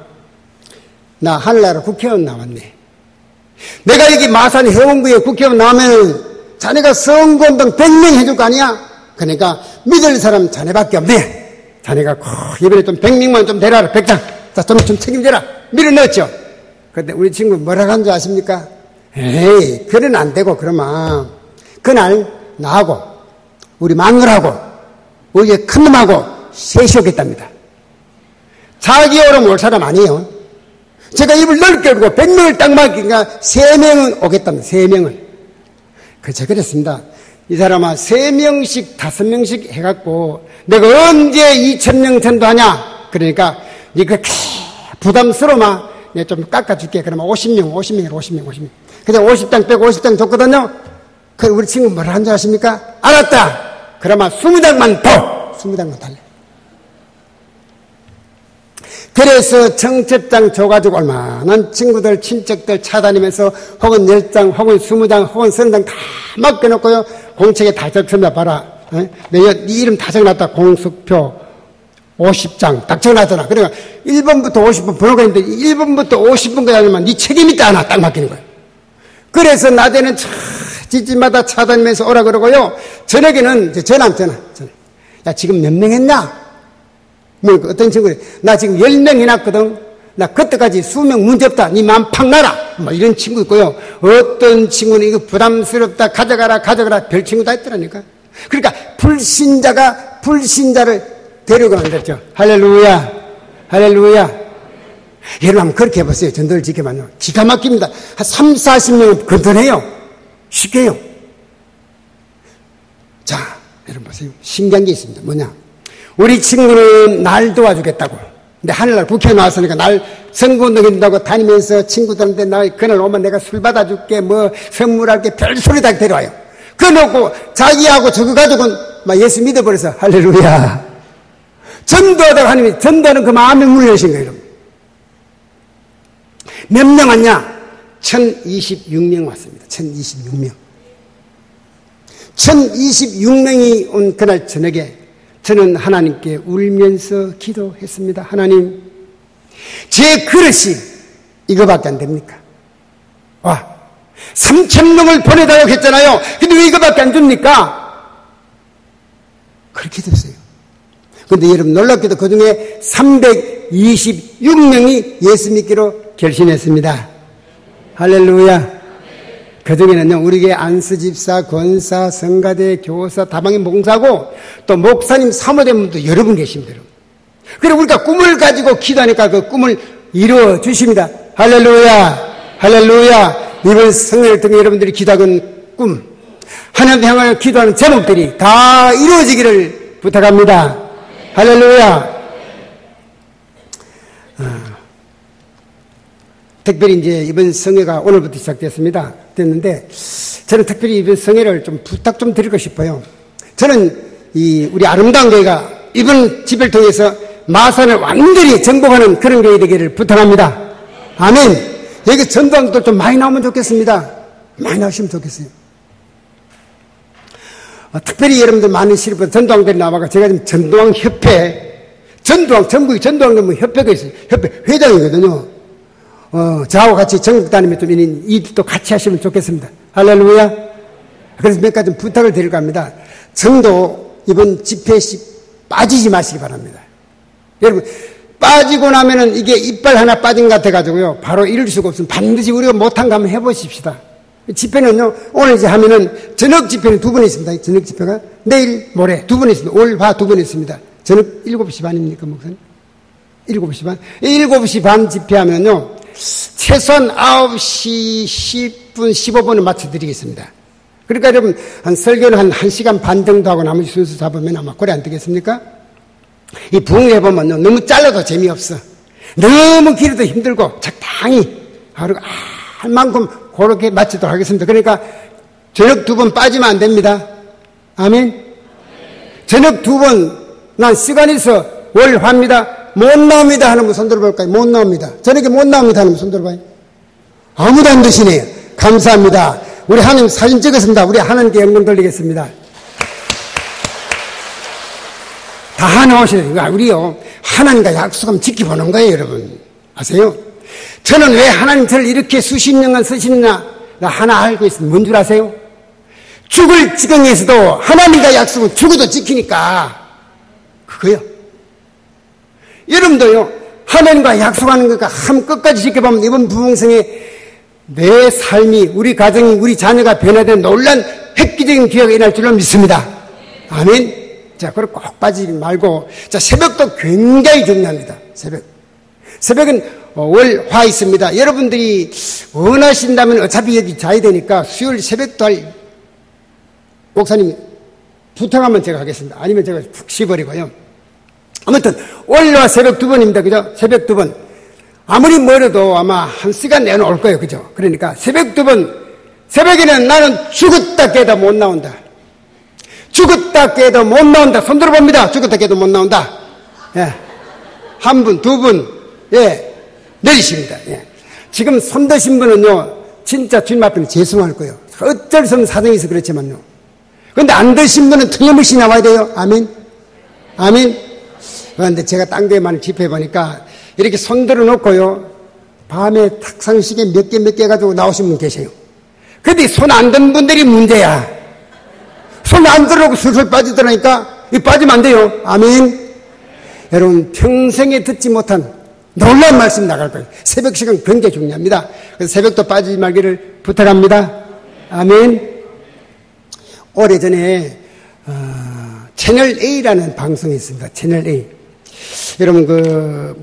나 하늘나라 국회의원 나왔네. 내가 여기 마산 해운구에 국회의원 나오면 자네가 선거운동 100명 해줄 거 아니야? 그러니까 믿을 사람 자네밖에 없네. 자네가 이번에 좀 100명만 좀 데려와라. 100장. 자, 좀 책임져라. 밀어넣었죠. 근데 우리 친구 뭐라고 한 줄 아십니까? 에이, 그건 안 되고, 그러면 그날 나하고 우리 막내하고 우리 큰놈하고 셋이 오겠답니다. 자기 오름 올 사람 아니에요. 제가 입을 넓게 열고 100명을 딱 맡기니까 3명은 오겠답니다. 3명을. 제가 그랬습니다. 이 사람아 3명씩 5명씩 해갖고 내가 언제 2000명 전도하냐? 그러니까 네가 부담스러우면 내가 좀 깎아줄게. 그러면 50명. 그냥 50장 빼고 50장 줬거든요. 그 우리 친구 뭐라 한 줄 아십니까? 알았다. 그러면 20장만 더. 20장만 달래. 그래서 청첩장 줘가지고 얼마나 친구들, 친척들 찾아다니면서 혹은 10장, 혹은 20장, 혹은 30장 다 맡겨놓고요. 공책에 다 적혀놔 봐라. 네 이름 다 적어놨다. 공석표 50장 딱 적어놨잖아. 그러니까 1번부터 50번 번호가 있는데 1번부터 50번까지 하면 네 책임 있다 하나 딱 맡기는 거예요. 그래서 낮에는 집집마다 찾아다니면서 오라 그러고요. 저녁에는 전화. 야, 지금 몇 명 했나? 뭐 어떤 친구들 나 지금 10명 해놨거든. 나 그때까지 수명 문제없다. 네 마음 팍 나라. 뭐 이런 친구 있고요. 어떤 친구는 이거 부담스럽다. 가져가라. 별 친구 다 있더라니까. 그러니까 불신자가 불신자를 데리고 만들죠. 할렐루야. 여러분 한번 그렇게 해보세요. 전도를 지켜봐요. 기가 막힙니다. 한 3, 40명은 건전해요. 쉽게요. 자, 여러분 보세요. 신기한 게 있습니다. 뭐냐? 우리 친구는 날 도와주겠다고. 근데 하늘날 국회에 나왔으니까 날 선거운동 해준다고 다니면서 친구들한테 나 그날 오면 내가 술 받아줄게, 뭐 선물할게, 별소리 다 데려와요. 그래놓고 자기하고 저거 가지고는 막 예수 믿어버려서 할렐루야. 전도하다가 하나님이 전도하는 그 마음의 문을 여신 거예요. 몇 명 왔냐? 1026명 왔습니다. 1026명. 1026명이 온 그날 저녁에 저는 하나님께 울면서 기도했습니다. 하나님, 제 그릇이 이거밖에 안 됩니까? 3,000명을 보내달라고 했잖아요. 근데 왜 이거밖에 안 줍니까? 그렇게 됐어요. 근데 여러분 놀랍게도 그 중에 326명이 예수 믿기로 결심했습니다. 할렐루야. 그 중에는요, 우리 교회 안수 집사, 권사, 성가대, 교사, 다방인 목사고, 또 목사님, 사모님도 여러 분 계십니다. 그리고 우리가 꿈을 가지고 기도하니까 그 꿈을 이루어 주십니다. 할렐루야. 이번 성회를 통해 여러분들이 기도하는 꿈, 하나님 향하여 기도하는 제목들이 다 이루어지기를 부탁합니다. 할렐루야. 특별히 이제 이번 성회가 오늘부터 시작됐습니다. 됐는데, 저는 특별히 이번 성회를 좀 부탁 좀 드리고 싶어요. 저는 우리 아름다운 교회가 이번 집회를 통해서 마산을 완전히 정복하는 그런 교회 되기를 부탁합니다. 아멘. 여기 전도왕도 좀 많이 나오면 좋겠습니다. 많이 나오시면 좋겠어요. 특별히 여러분들 많은 시리즈 전도왕들이 나와가 제가 지금 전도왕 협회, 전국이 전도왕 협회가 있어요. 협회 회장이거든요. 저하고 같이 전국 다니면 좀 이 일도 같이 하시면 좋겠습니다. 할렐루야. 그래서 몇 가지 부탁을 드릴까 합니다. 전도 이번 집회에 빠지지 마시기 바랍니다. 여러분, 빠지고 나면은 이게 이빨 하나 빠진 것 같아가지고요. 바로 이룰 수가 없으면 반드시 우리가 못한 거 한번 해보십시다. 집회는요, 오늘 이제 하면은 저녁 집회는 2번 있습니다. 저녁 집회가 내일, 모레 2번 있습니다. 올, 화 2번 있습니다. 저녁 7시 반입니까, 목사님? 7시 반? 7시 반 집회하면요, 최소한 9시 10분, 15분을 맞춰드리겠습니다. 그러니까 여러분, 설교는 한 1시간 반 정도 하고 나머지 순서 잡으면 아마 꼴이 안 되겠습니까? 이 부흥해보면 너무 잘라도 재미없어. 너무 길어도 힘들고 적당히 하루 할 만큼 그렇게 마치도록 하겠습니다. 그러니까 저녁 2번 빠지면 안 됩니다. 아멘. 저녁 2번 난 시간 있어 월 화입니다. 못 나옵니다 하는 분 손 들어볼까요? 못 나옵니다. 저녁에 못 나옵니다 하는 분 손 들어봐요. 아무도 안 드시네요. 감사합니다. 우리 하나님 사진 찍었습니다. 우리 하나님께 영광 돌리겠습니다. 다 나오시네요. 우리요, 하나님과 약속하면 지켜보는 거예요, 여러분. 아세요? 저는 왜 하나님 저를 이렇게 수십 년간 쓰시느냐, 나 하나 알고 있습니다. 뭔 줄 아세요? 죽을 지경에서도 하나님과 약속은 죽어도 지키니까 그거요. 여러분도요, 하나님과 약속하는 것과 한 끝까지 지켜보면 이번 부흥성에 내 삶이, 우리 가정이, 우리 자녀가 변화된 놀란 획기적인 기회가 일어날 줄로 믿습니다. 아멘. 자, 그걸 꼭 빠지지 말고, 자, 새벽도 굉장히 중요합니다. 새벽은 월, 화 있습니다. 여러분들이 원하신다면 어차피 여기 자야 되니까 수요일 새벽도 할 목사님 부탁하면 제가 하겠습니다. 아니면 제가 푹 쉬버리고요. 아무튼 월요와 새벽 2번입니다. 그죠? 새벽 2번. 아무리 멀어도 아마 1시간 내는 올 거예요. 그죠? 그러니까 새벽 2번. 새벽에는 나는 죽었다 깨도 못 나온다. 죽었다 깨도 못 나온다. 손 들어봅니다. 죽었다 깨도 못 나온다. 예. 한 분, 두 분, 예. 내리십니다. 예. 지금 손 드신 분은요, 진짜 주님 앞에는 죄송할 거예요. 어쩔 수 없는 사정이 있어 그렇지만요. 근데 안 드신 분은 틀림없이 나와야 돼요. 아멘. 아멘. 그런데 제가 딴 데만 집회해보니까 이렇게 손 들어놓고요, 밤에 탁상시계 몇 개 가지고 나오신 분 계세요. 근데 손 안 든 분들이 문제야. 손 안 들어놓고 슬슬 빠지더라니까 이 빠지면 안 돼요. 아멘. 여러분, 평생에 듣지 못한 놀라운 말씀 나갈 거예요. 새벽 시간 굉장히 중요합니다. 그래서 새벽도 빠지지 말기를 부탁합니다. 아멘. 오래전에 채널 A라는 방송이 있습니다. 채널 A. 여러분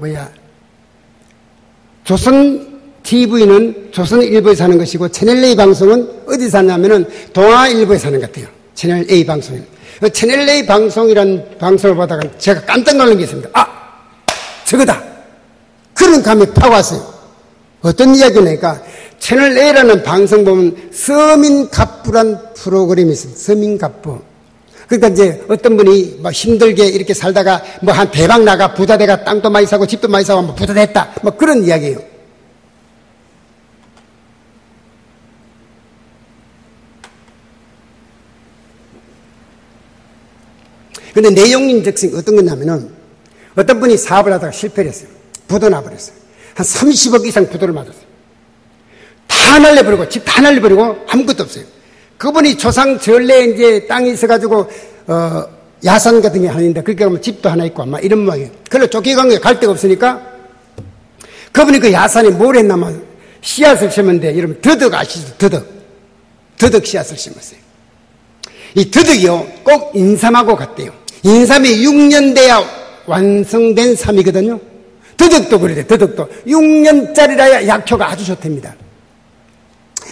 조선 TV는 조선일보에서 하는 것이고 채널 A 방송은 어디서 하냐면은 동아일보에서 하는 것 같아요. 채널 A 방송은. 채널 A 방송이라는 방송을 보다가 제가 깜짝 놀란 게 있습니다. 아, 저거다. 그런 감이 팍 왔어요. 어떤 이야기냐니까 채널 A라는 방송 보면 서민갑부란 프로그램이 있습니다. 서민갑부. 그러니까 이제 어떤 분이 막 힘들게 이렇게 살다가 뭐 한 대박 나가 부자 돼가 땅도 많이 사고 집도 많이 사고 뭐 부자 됐다. 뭐 그런 이야기예요. 근데 내용인 적성이 어떤 거냐면은 어떤 분이 사업을 하다가 실패를 했어요. 부도 나버렸어요. 한 30억 이상 부도를 맞았어요. 다 날려버리고, 집 다 날려버리고, 아무것도 없어요. 그분이 조상 전래에 이제 땅이 있어가지고, 야산 같은 게 하는데, 그렇게 하면 집도 하나 있고, 아마 이런 모양이에요. 그걸로 쫓겨간 거예요. 갈 데가 없으니까. 그분이 그 야산에 뭘 했냐면, 씨앗을 심었는데, 여러분, 더덕 아시죠? 더덕 씨앗을 심었어요. 이 더덕이요, 꼭 인삼하고 같대요. 인삼이 6년 돼야 완성된 삶이거든요. 더덕도 그래요. 더덕도 6년짜리라야 약효가 아주 좋답니다.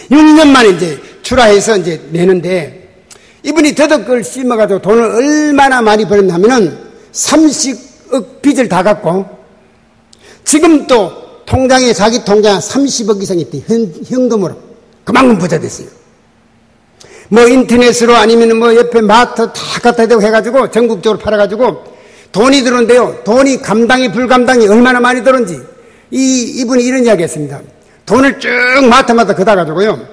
6년 만에 이제 출하해서 이제 내는데, 이분이 더덕을 심어가지고 돈을 얼마나 많이 벌었냐면은 30억 빚을 다 갚고, 지금 또 통장에 자기 통장에 30억 이상 있대. 현금으로. 그만큼 부자 됐어요. 뭐 인터넷으로 아니면 뭐 옆에 마트 다 갖다 대고 해가지고 전국적으로 팔아가지고 돈이 들어온대요. 돈이 감당이 불감당이 얼마나 많이 들어온지. 이분이 이런 이야기 했습니다. 돈을 쭉 마트마다 걷어가지고요.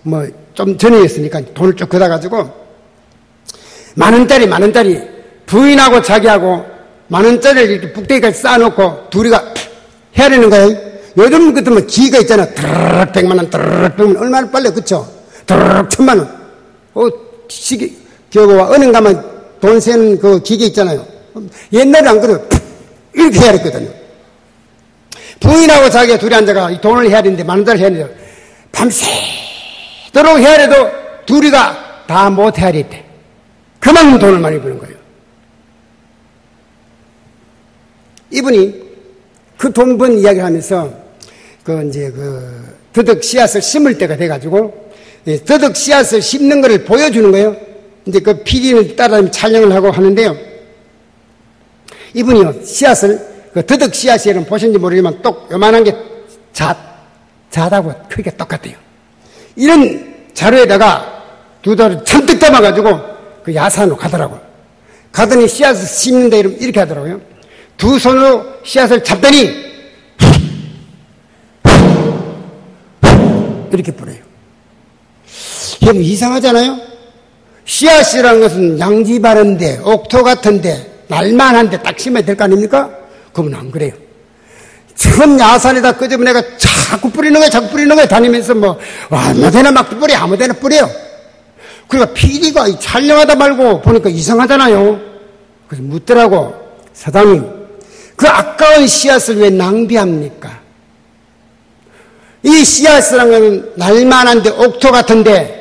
뭐 좀 전이었으니까 돈을 쭉 걷어가지고 만 원짜리 부인하고 자기하고 만 원짜리를 이렇게 북대기까지 쌓아놓고 둘이가 해야 되는 거예요. 요즘 같으면 기가 있잖아. 드르륵 100만 원, 드르륵 100만 원. 얼마나 빨리 그쵸? 드르륵 1000만 원. 시계, 겨우와 은행 가면 돈 세는 그 기계 있잖아요. 옛날에 안 그래요. 이렇게 해야 했거든요. 부인하고 자기가 둘이 앉아가 이 돈을 해야 되는데, 만 원짜리 해야 되는데, 밤새도록 해야 해도 둘이가 다 못 해야 됐대. 그만큼 돈을 많이 버는 거예요. 이분이 그 돈 번 이야기를 하면서, 더덕 씨앗을 심을 때가 돼가지고, 더덕 씨앗을 심는 것을 보여주는 거예요. 이제 그 PD는 따라 촬영을 하고 하는데요. 이분이요, 그 더덕 씨앗이 여러분 보셨는지 모르지만 똑 요만한 게 잣하고 크기가 똑같아요. 이런 자루에다가 두 달을 잔뜩 담아가지고 그 야산으로 가더라고요. 가더니 씨앗을 심는데 이렇게 하더라고요. 두 손으로 씨앗을 잡더니 이렇게 뿌려요. 여러분 이상하잖아요? 씨앗이라는 것은 양지 바른데 옥토 같은데 날만한데 딱 심어야 될 거 아닙니까? 그건 안 그래요. 처음 야산에다 끄집어내가 자꾸 뿌리는 거야 다니면서 뭐 아무데나 막 뿌려 아무데나 뿌려요. 그러니까 PD가 촬영하다 말고 보니까 이상하잖아요. 그래서 묻더라고. 사장님, 그 아까운 씨앗을 왜 낭비합니까? 이 씨앗이라는 날만한데 옥토 같은데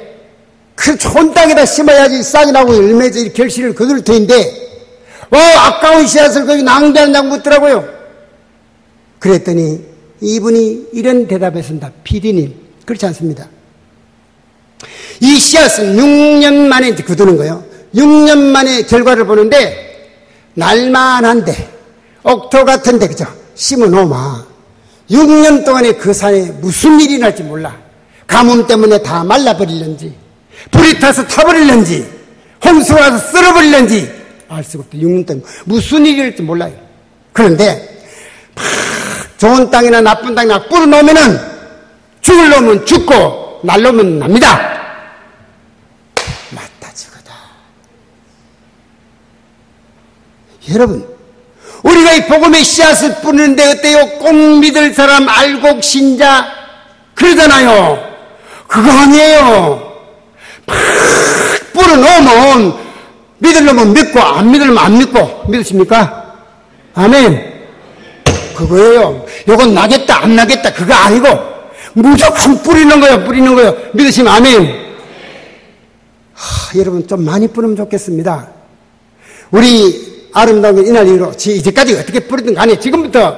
그 좋은 땅에다 심어야지 싹이 나고 열매져 이 결실을 거둘 터인데 아까운 씨앗을 거기 낭비하냐고 묻더라고요. 그랬더니 이분이 이런 대답했습니다. PD님, 그렇지 않습니다. 이 씨앗은 6년 만에 거두는 거예요. 6년 만에 결과를 보는데 날만한데 옥토 같은데 그죠? 심어 놓으면 6년 동안에 그 산에 무슨 일이 날지 몰라. 가뭄 때문에 다 말라버리는지 불이 타서 타버리는지 홍수가 와서 쓸어버리는지 알 수가 없다. 6년 동안 무슨 일이 일지 몰라요. 그런데 좋은 땅이나 나쁜 땅이나 뿌려 놓으면은 죽을 놈은 죽고 날 놈은 납니다. 맞다 저거다. 여러분, 우리가 이 복음의 씨앗을 뿌리는데 어때요? 꼭 믿을 사람 알곡 신자 그러잖아요. 그거 아니에요. 팍 뿌려 놓으면 믿으려면 믿고 안 믿으려면 안 믿고 믿으십니까? 아멘. 그거예요. 요건 나겠다 안 나겠다 그거 아니고 무조건 뿌리는 거예요. 믿으시면 아멘. 여러분 좀 많이 뿌리면 좋겠습니다. 우리 아름다운 이날 이후로 이제까지 어떻게 뿌리든 간에 지금부터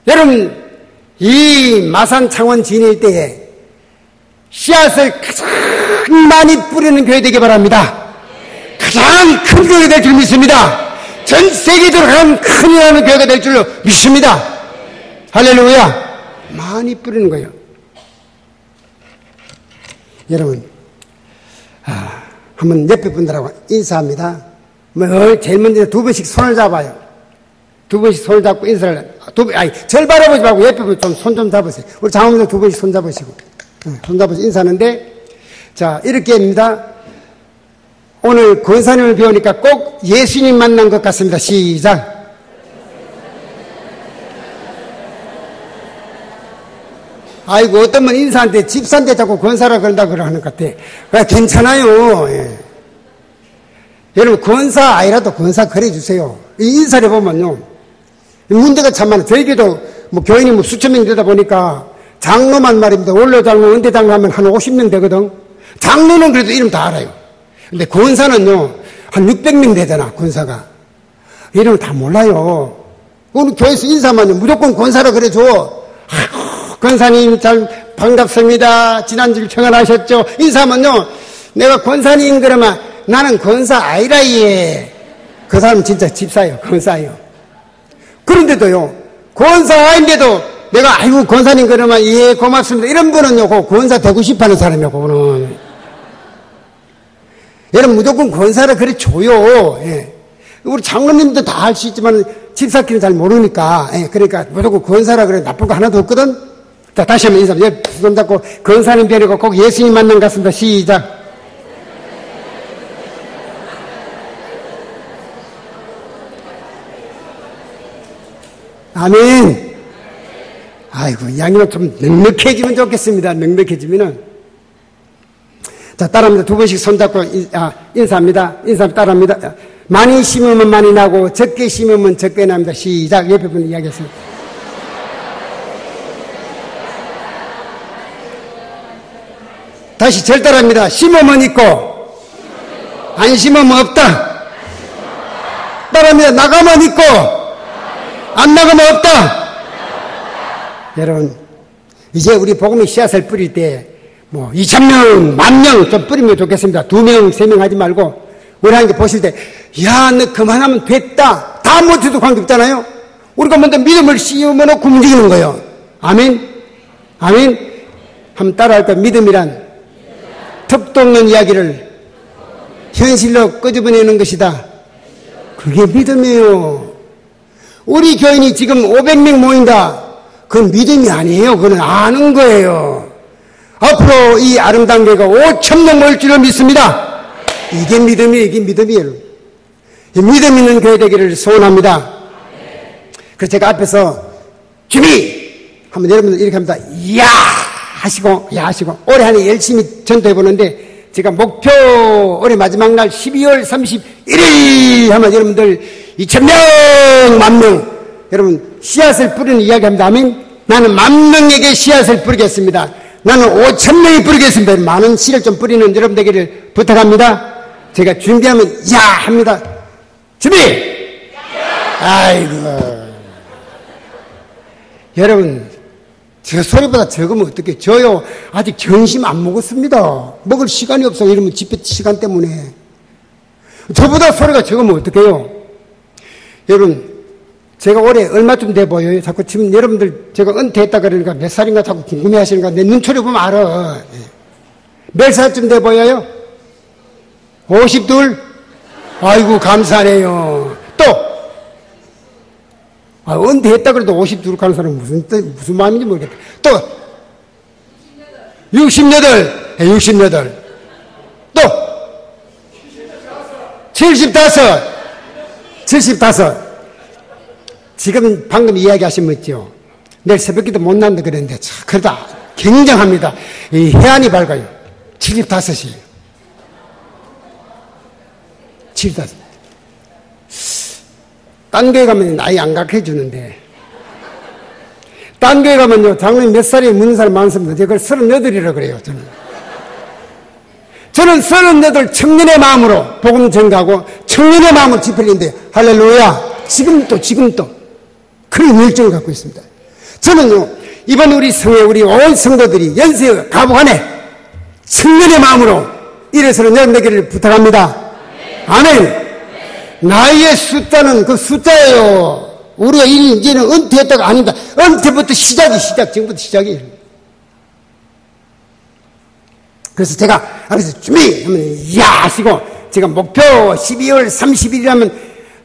여러분 이 마산 창원 진일 때에 씨앗을 가장 많이 뿌리는 교회 되기 바랍니다. 가장 큰 교회가 될 줄 믿습니다. 전 세계적으로 가장 큰 일하는 교회가 될 줄로 믿습니다. 할렐루야. 많이 뿌리는 거예요. 여러분 한번 옆에 분들하고 인사합니다. 제일 먼저 두 번씩 손을 잡아요. 두 번씩 손을 잡고 인사를 절 바라보지 말고 옆에 분 좀 손 좀 잡으세요. 우리 장로님도 두 번씩 손 잡으시고 손 잡아서 인사하는데 자 이렇게 합니다. 오늘 권사님을 배우니까 꼭 예수님 만난 것 같습니다. 시작. 아이고 어떤 분 인사한테 집사인데 자꾸 권사라 그런다 그러는 것 같아. 괜찮아요. 예. 여러분 권사 아니라도 권사 그래주세요. 이 인사를 보면요 문제가 참 많아요. 저희에게도 교인이 수천 명 되다 보니까 장로만 말입니다. 원로 장로, 은퇴 장로 하면 한 50명 되거든. 장로는 그래도 이름 다 알아요. 근데 권사는요 한 600명 되잖아. 권사가 이름을 다 몰라요. 오늘 교회에서 인사하면 무조건 권사라 그래줘. 권사님 잘 반갑습니다. 지난주에 평안하셨죠? 인사하면요 내가 권사님 그러면 나는 권사 아이라이에 그 사람은 진짜 집사예요. 권사예요. 그런데도요 권사 아인데도 내가 아이고 권사님 그러면 예 고맙습니다 이런 분은요 권사 되고 싶어하는 사람이요. 그거는 여러분 무조건 권사를 그래 줘요. 예. 우리 장로님도 다 할 수 있지만 집사끼리는 잘 모르니까 예. 그러니까 무조건 권사라 그래 나쁜 거 하나도 없거든. 자 다시 한번 인사 손 잡고 권사님 뵈려고 꼭 예수님 만난 것 같습니다. 시작. 아멘. 아이고, 이왕이면 좀 넉넉해지면 좋겠습니다. 넉넉해지면은. 자, 따라합니다. 두 번씩 손잡고 인사합니다. 인사 따라합니다. 많이 심으면 많이 나고, 적게 심으면 적게 납니다. 시작. 옆에 분 이야기했습니다. 다시 절 따라합니다. 심으면 있고, 안 심으면 없다. 따라합니다. 나가면 있고, 안 나가면 없다. 여러분 이제 우리 복음의 씨앗을 뿌릴 때 2,000명, 10,000명 좀 뿌리면 좋겠습니다. 2명, 3명 하지 말고 우리 하나님께 보실 때 야, 너 그만하면 됐다. 다 못해도 관계없잖아요. 우리가 먼저 믿음을 씌우면 움직이는 거예요. 아멘. 아멘. 한번 따라할까요? 믿음이란 턱도 없는 이야기를 현실로 끄집어내는 것이다. 그게 믿음이에요. 우리 교인이 지금 500명 모인다. 그건 믿음이 아니에요. 그건 아는 거예요. 앞으로 이 아름다운 교회가 5,000명 모일 줄을 믿습니다. 이게 믿음이에요. 이게 믿음이에요. 믿음 있는 교회 되기를 소원합니다. 그래서 제가 앞에서 준비! 하면 여러분들 이렇게 합니다. 이야! 하시고, 야! 하시고, 올해 한 해 열심히 전도해 보는데 제가 목표 올해 마지막 날 12월 31일 하면 여러분들 2,000명, 10,000명 여러분 씨앗을 뿌리는 이야기합니다. 아멘. 나는 10,000명에게 씨앗을 뿌리겠습니다. 나는 5,000명이 뿌리겠습니다. 많은 씨를 좀 뿌리는 여러분 되기를 부탁합니다. 제가 준비하면 야 합니다. 준비. 아이고 여러분 저 소리보다 적으면 어떡해. 저요 아직 점심 안 먹었습니다. 먹을 시간이 없어. 이러면 집회 시간 때문에. 저보다 소리가 적으면 어떡해요. 여러분 제가 올해 얼마쯤 돼 보여요? 자꾸 지금 여러분들 제가 은퇴했다 그러니까 몇 살인가 자꾸 궁금해 하시니까 내 눈초리 보면 알아. 몇 살쯤 돼 보여요? 52? 아이고 감사해요. 또 은퇴했다 그래도 52 가는 사람은 무슨 마음인지 모르겠다. 또 68. 68. 또 75. 75. 지금 방금 이야기하신 거 있죠. 내일 새벽기도 못 난다 그랬는데 그래도 굉장합니다. 이 해안이 밝아요. 75이에요. 75. 딴 교회 가면 나이 안 갖게 해주는데 딴 교회 가면요 장로님 몇 살에 묻는 사람 많습니다. 그걸 38이라고 그래요. 저는 38 청년의 마음으로 복음 전가하고 청년의 마음으로 집회를 했는데 할렐루야. 지금 또 그런 열정을 갖고 있습니다. 저는요 이번 우리 성회 우리 온 성도들이 연세 가보간에 청년의 마음으로 일어서는 여러분에게 부탁합니다. 아멘. 나이의 숫자는 그 숫자예요. 우리가 이제는 은퇴했다가 아닙니다. 은퇴부터 시작, 지금부터 시작이에요. 그래서 제가, 그래서 준비! 하면, 야! 하시고, 제가 목표 12월 30일이라면,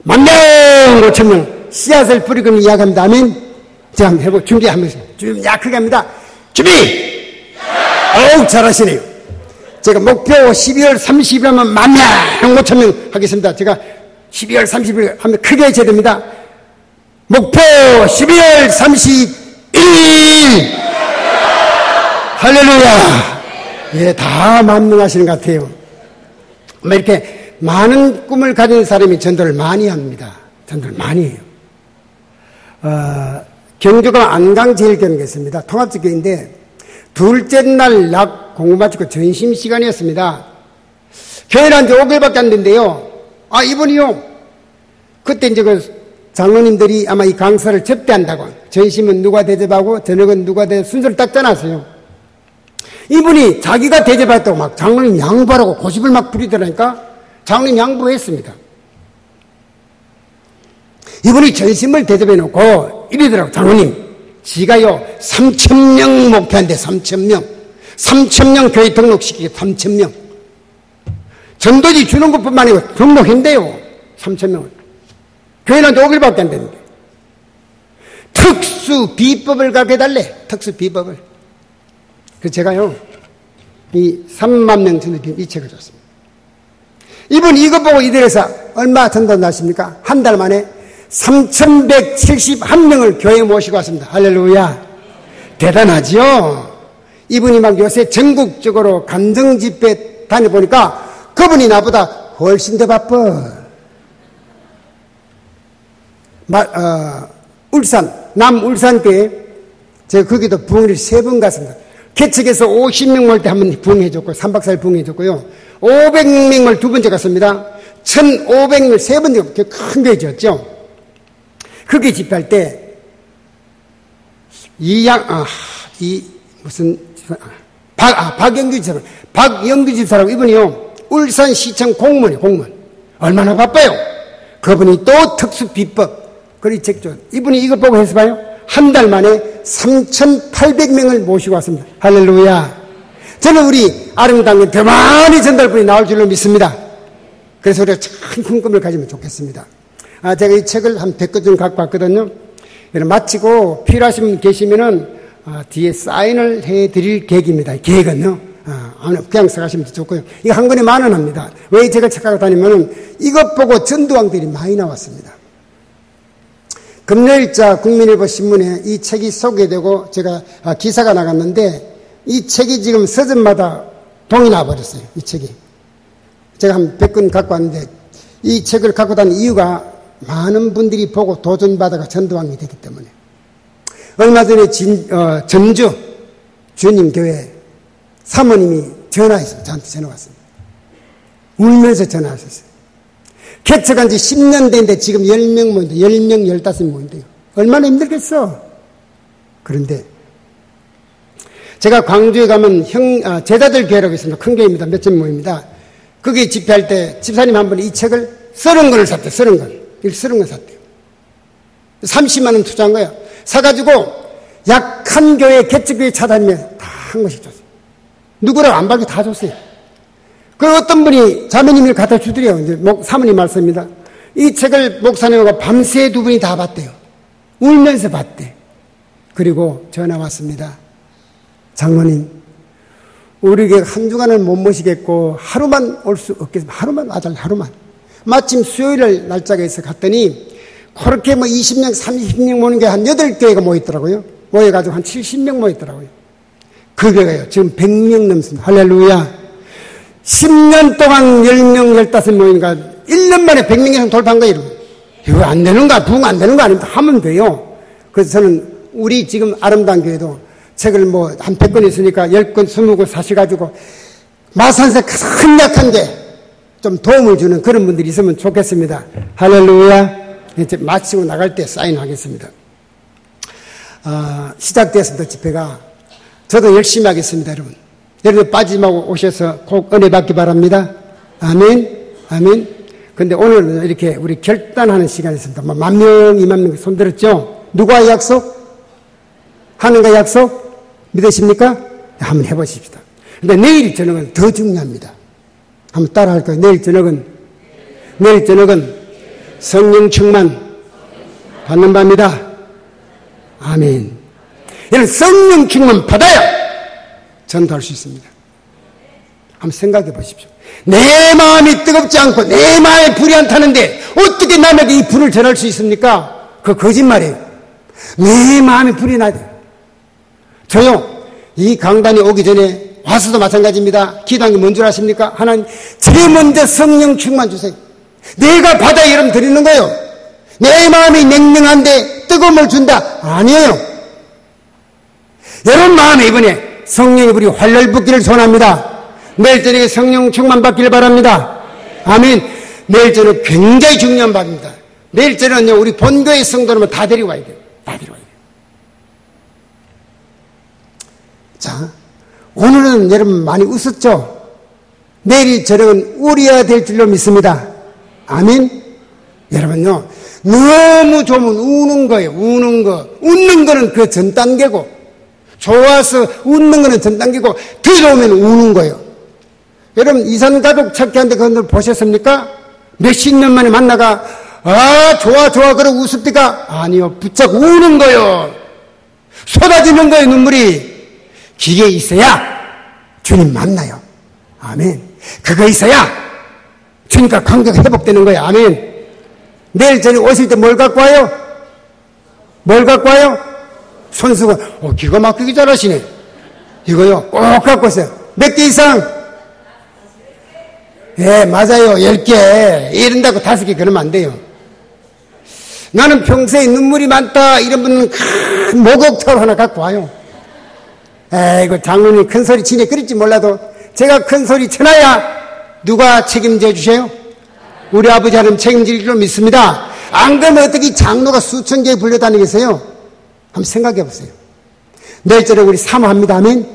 10,000명, 5,000명, 씨앗을 뿌리고 이야기합니다. 아멘? 제가 한번 해보고, 준비하면서, 좀 약하게 합니다. 준비! 어우, 잘하시네요. 제가 목표 12월 30일이라면, 10,000명, 5,000명 하겠습니다. 제가 12월 30일 하면 크게 해줘야 됩니다. 목표 12월 31일 할렐루야. 예, 다 만능하시는 것 같아요. 이렇게 많은 꿈을 가진 사람이 전도를 많이 합니다. 전도를 많이 해요. 경주가 안강제일교회가 있습니다. 통합적교회인데 둘째 날 낮 공부 마치고 전심 시간이었습니다. 교회는 한 지 5개월밖에 안 됐는데요. 이분이요. 그때 이제 그 장로님들이 아마 이 강사를 접대한다고. 전심은 누가 대접하고 저녁은 누가 순서를 딱 짜놨어요. 이분이 자기가 대접했다고 막 장로님 양보하라고 고집을 막 부리더라니까 장로님 양보했습니다. 이분이 전심을 대접해 놓고 이러더라고. 장로님, 지가요 3,000명 목표한데 3,000명. 3,000명 교회 등록시키게 3,000명. 전도지 주는 것뿐만 아니고 등록했대요. 3,000명을. 교회는 5일밖에 안 되는데. 특수 비법을 가르쳐 달래. 특수 비법을. 그래서 제가요, 이 3만 명 전도 비법 이 책을 줬습니다. 이분 이거 보고 이들에서 얼마 전도 나십니까? 한 달 만에 3,171명을 교회에 모시고 왔습니다. 할렐루야. 대단하죠? 이분이 막 요새 전국적으로 간증 집회 다녀보니까 그분이 나보다 훨씬 더 바빠. 울산, 남울산교회, 제가 거기도 부흥을 3번 갔습니다. 개척에서 50명 몰 때 한 번 부흥해줬고, 3박 4일 부흥해줬고요. 500명을 2번째 갔습니다. 1,500명 3번째 큰 교회 지었죠. 거기 집회할 때, 박영규 집사라고 이분이요. 울산시청 공무원이에요, 공무원. 얼마나 바빠요. 그분이 또 특수 비법, 그리 책죠. 이분이 이거 보고 해서 봐요. 한 달 만에 3,800명을 모시고 왔습니다. 할렐루야. 저는 우리 아름다운 더 많이 전달분이 나올 줄로 믿습니다. 그래서 우리가 큰 꿈을 가지면 좋겠습니다. 제가 이 책을 한 100권 정도 갖고 왔거든요. 마치고 필요하신 분 계시면은 뒤에 사인을 해드릴 계획입니다. 계획은요. 그냥 써가시면 좋고요. 이거 한 권에 10,000원 합니다. 왜 제가 책 갖고 다니면은 이것 보고 전도왕들이 많이 나왔습니다. 금요일자 국민일보 신문에 이 책이 소개되고 제가 기사가 나갔는데 이 책이 지금 서점마다 동이 나버렸어요. 이 책이. 제가 한 100권 갖고 왔는데 이 책을 갖고 다니는 이유가 많은 분들이 보고 도전받아가 전도왕이 되기 때문에. 얼마 전에 전주 주님 교회 사모님이 전화했어요. 저한테 전화 왔습니다. 울면서 전화하셨어요. 개척한 지 10년 됐는데 지금 10명 모인다. 10명, 15명 모인대요. 얼마나 힘들겠어. 그런데 제가 광주에 가면 제자들 교회라고 있습니다. 큰 교회입니다. 몇천 모입니다. 거기 집회할 때 집사님 한 분이 이 책을 30권을 샀대요. 30권. 이렇게 30권 샀대요. 30만 원 투자한 거예요. 사가지고 약한 교회, 개척교회 찾아다니면 다 한 것씩 줬어요. 누구라고 안 받고 다 줬어요. 그 어떤 분이 자매님을 갖다 주더래요. 이제 사모님 말씀입니다. 이 책을 목사님하고 밤새 두 분이 다 봤대요. 울면서 봤대. 그리고 전화 왔습니다. 장로님, 우리 교회 한 주간은 못 모시겠고 하루만 올 수 없겠습니다. 하루만 와달래, 하루만. 마침 수요일 날짜가 있어 갔더니 그렇게 20명, 30명 모는 게 한 8교회가 모였더라고요. 모여가지고 한 70명 모였더라고요. 그 교회가요. 지금 100명 넘습니다. 할렐루야. 10년 동안 10명, 15명 모이니까 1년 만에 100명 이상 돌파한 거예요. 이거 안 되는가? 부흥 안 되는 거 아닙니까? 하면 돼요. 그래서 저는 우리 지금 아름다운 교회도 책을 한 100권 있으니까 10권, 20권 사셔가지고 마산세 큰 약한데 좀 도움을 주는 그런 분들이 있으면 좋겠습니다. 할렐루야. 이제 마치고 나갈 때 사인하겠습니다. 시작되었습니다. 집회가. 저도 열심히 하겠습니다. 여러분 빠지지 말고 오셔서 꼭 은혜 받기 바랍니다. 아멘. 아멘. 근데 오늘은 이렇게 우리 결단하는 시간이 있습니다. 10,000명, 20,000명 손들었죠? 누구와 약속? 하는가 약속? 믿으십니까? 한번 해보십시다. 근데 내일 저녁은 더 중요합니다. 한번 따라 할까요? 내일 저녁은 성령 충만 받는 밤이다. 아멘. 이런 성령 충만 받아야 전도할 수 있습니다. 한번 생각해 보십시오. 내 마음이 뜨겁지 않고 내 마음에 불이 안 타는데 어떻게 남에게 이 불을 전할 수 있습니까? 그거 거짓말이에요. 내 마음에 불이 나야 돼요. 저요, 이 강단에 오기 전에 와서도 마찬가지입니다. 기도한 게 뭔 줄 아십니까? 하나님, 제일 먼저 성령 충만 주세요. 내가 받아 여러분 드리는 거예요. 내 마음이 냉랭한데 뜨거움을 준다? 아니에요. 여러분 마음에 이번에 성령의 불이 활활 붙기를 소원합니다. 내일 저녁에 성령 충만 받기를 바랍니다. 아멘. 내일 저녁 굉장히 중요한 밤입니다. 내일 저녁은요, 우리 본교의 성도는 다 데려와야 돼요. 다 데려와야 돼요. 자, 오늘은 여러분 많이 웃었죠? 내일 저녁은 울어야 될 줄로 믿습니다. 아멘. 여러분요, 너무 좋으면 우는 거예요. 우는 거. 웃는 거는 그 전 단계고, 좋아서 웃는 거는 전 단계고, 더 좋으면 우는 거예요. 여러분, 이산가족 찾기 하는데 그분들 보셨습니까? 몇십 년 만에 만나가, 좋아, 그러고 웃읍니까? 아니요. 붙잡고 우는 거예요. 쏟아지는 거예요, 눈물이. 그게 있어야 주님 만나요. 아멘. 그거 있어야 주님과 관계가 회복되는 거예요. 아멘. 내일 저녁 오실 때 뭘 갖고 와요? 뭘 갖고 와요? 손수건. 기가 막히게 잘하시네. 이거요. 꼭 갖고 오세요. 몇 개 이상? 예, 맞아요. 10개. 이런다고 5개 그러면 안 돼요. 나는 평소에 눈물이 많다. 이런 분은 큰 목욕탕 하나 갖고 와요. 이거 장로님 큰 소리 치네. 그럴지 몰라도 제가 큰 소리 쳐놔야 누가 책임져 주세요? 우리 아버지 하나님 책임질 줄로 믿습니다. 안 그러면 어떻게 장로가 수천 개 불려다니겠어요? 한번 생각해 보세요. 내일 저녁 우리 사모합니다. 아멘.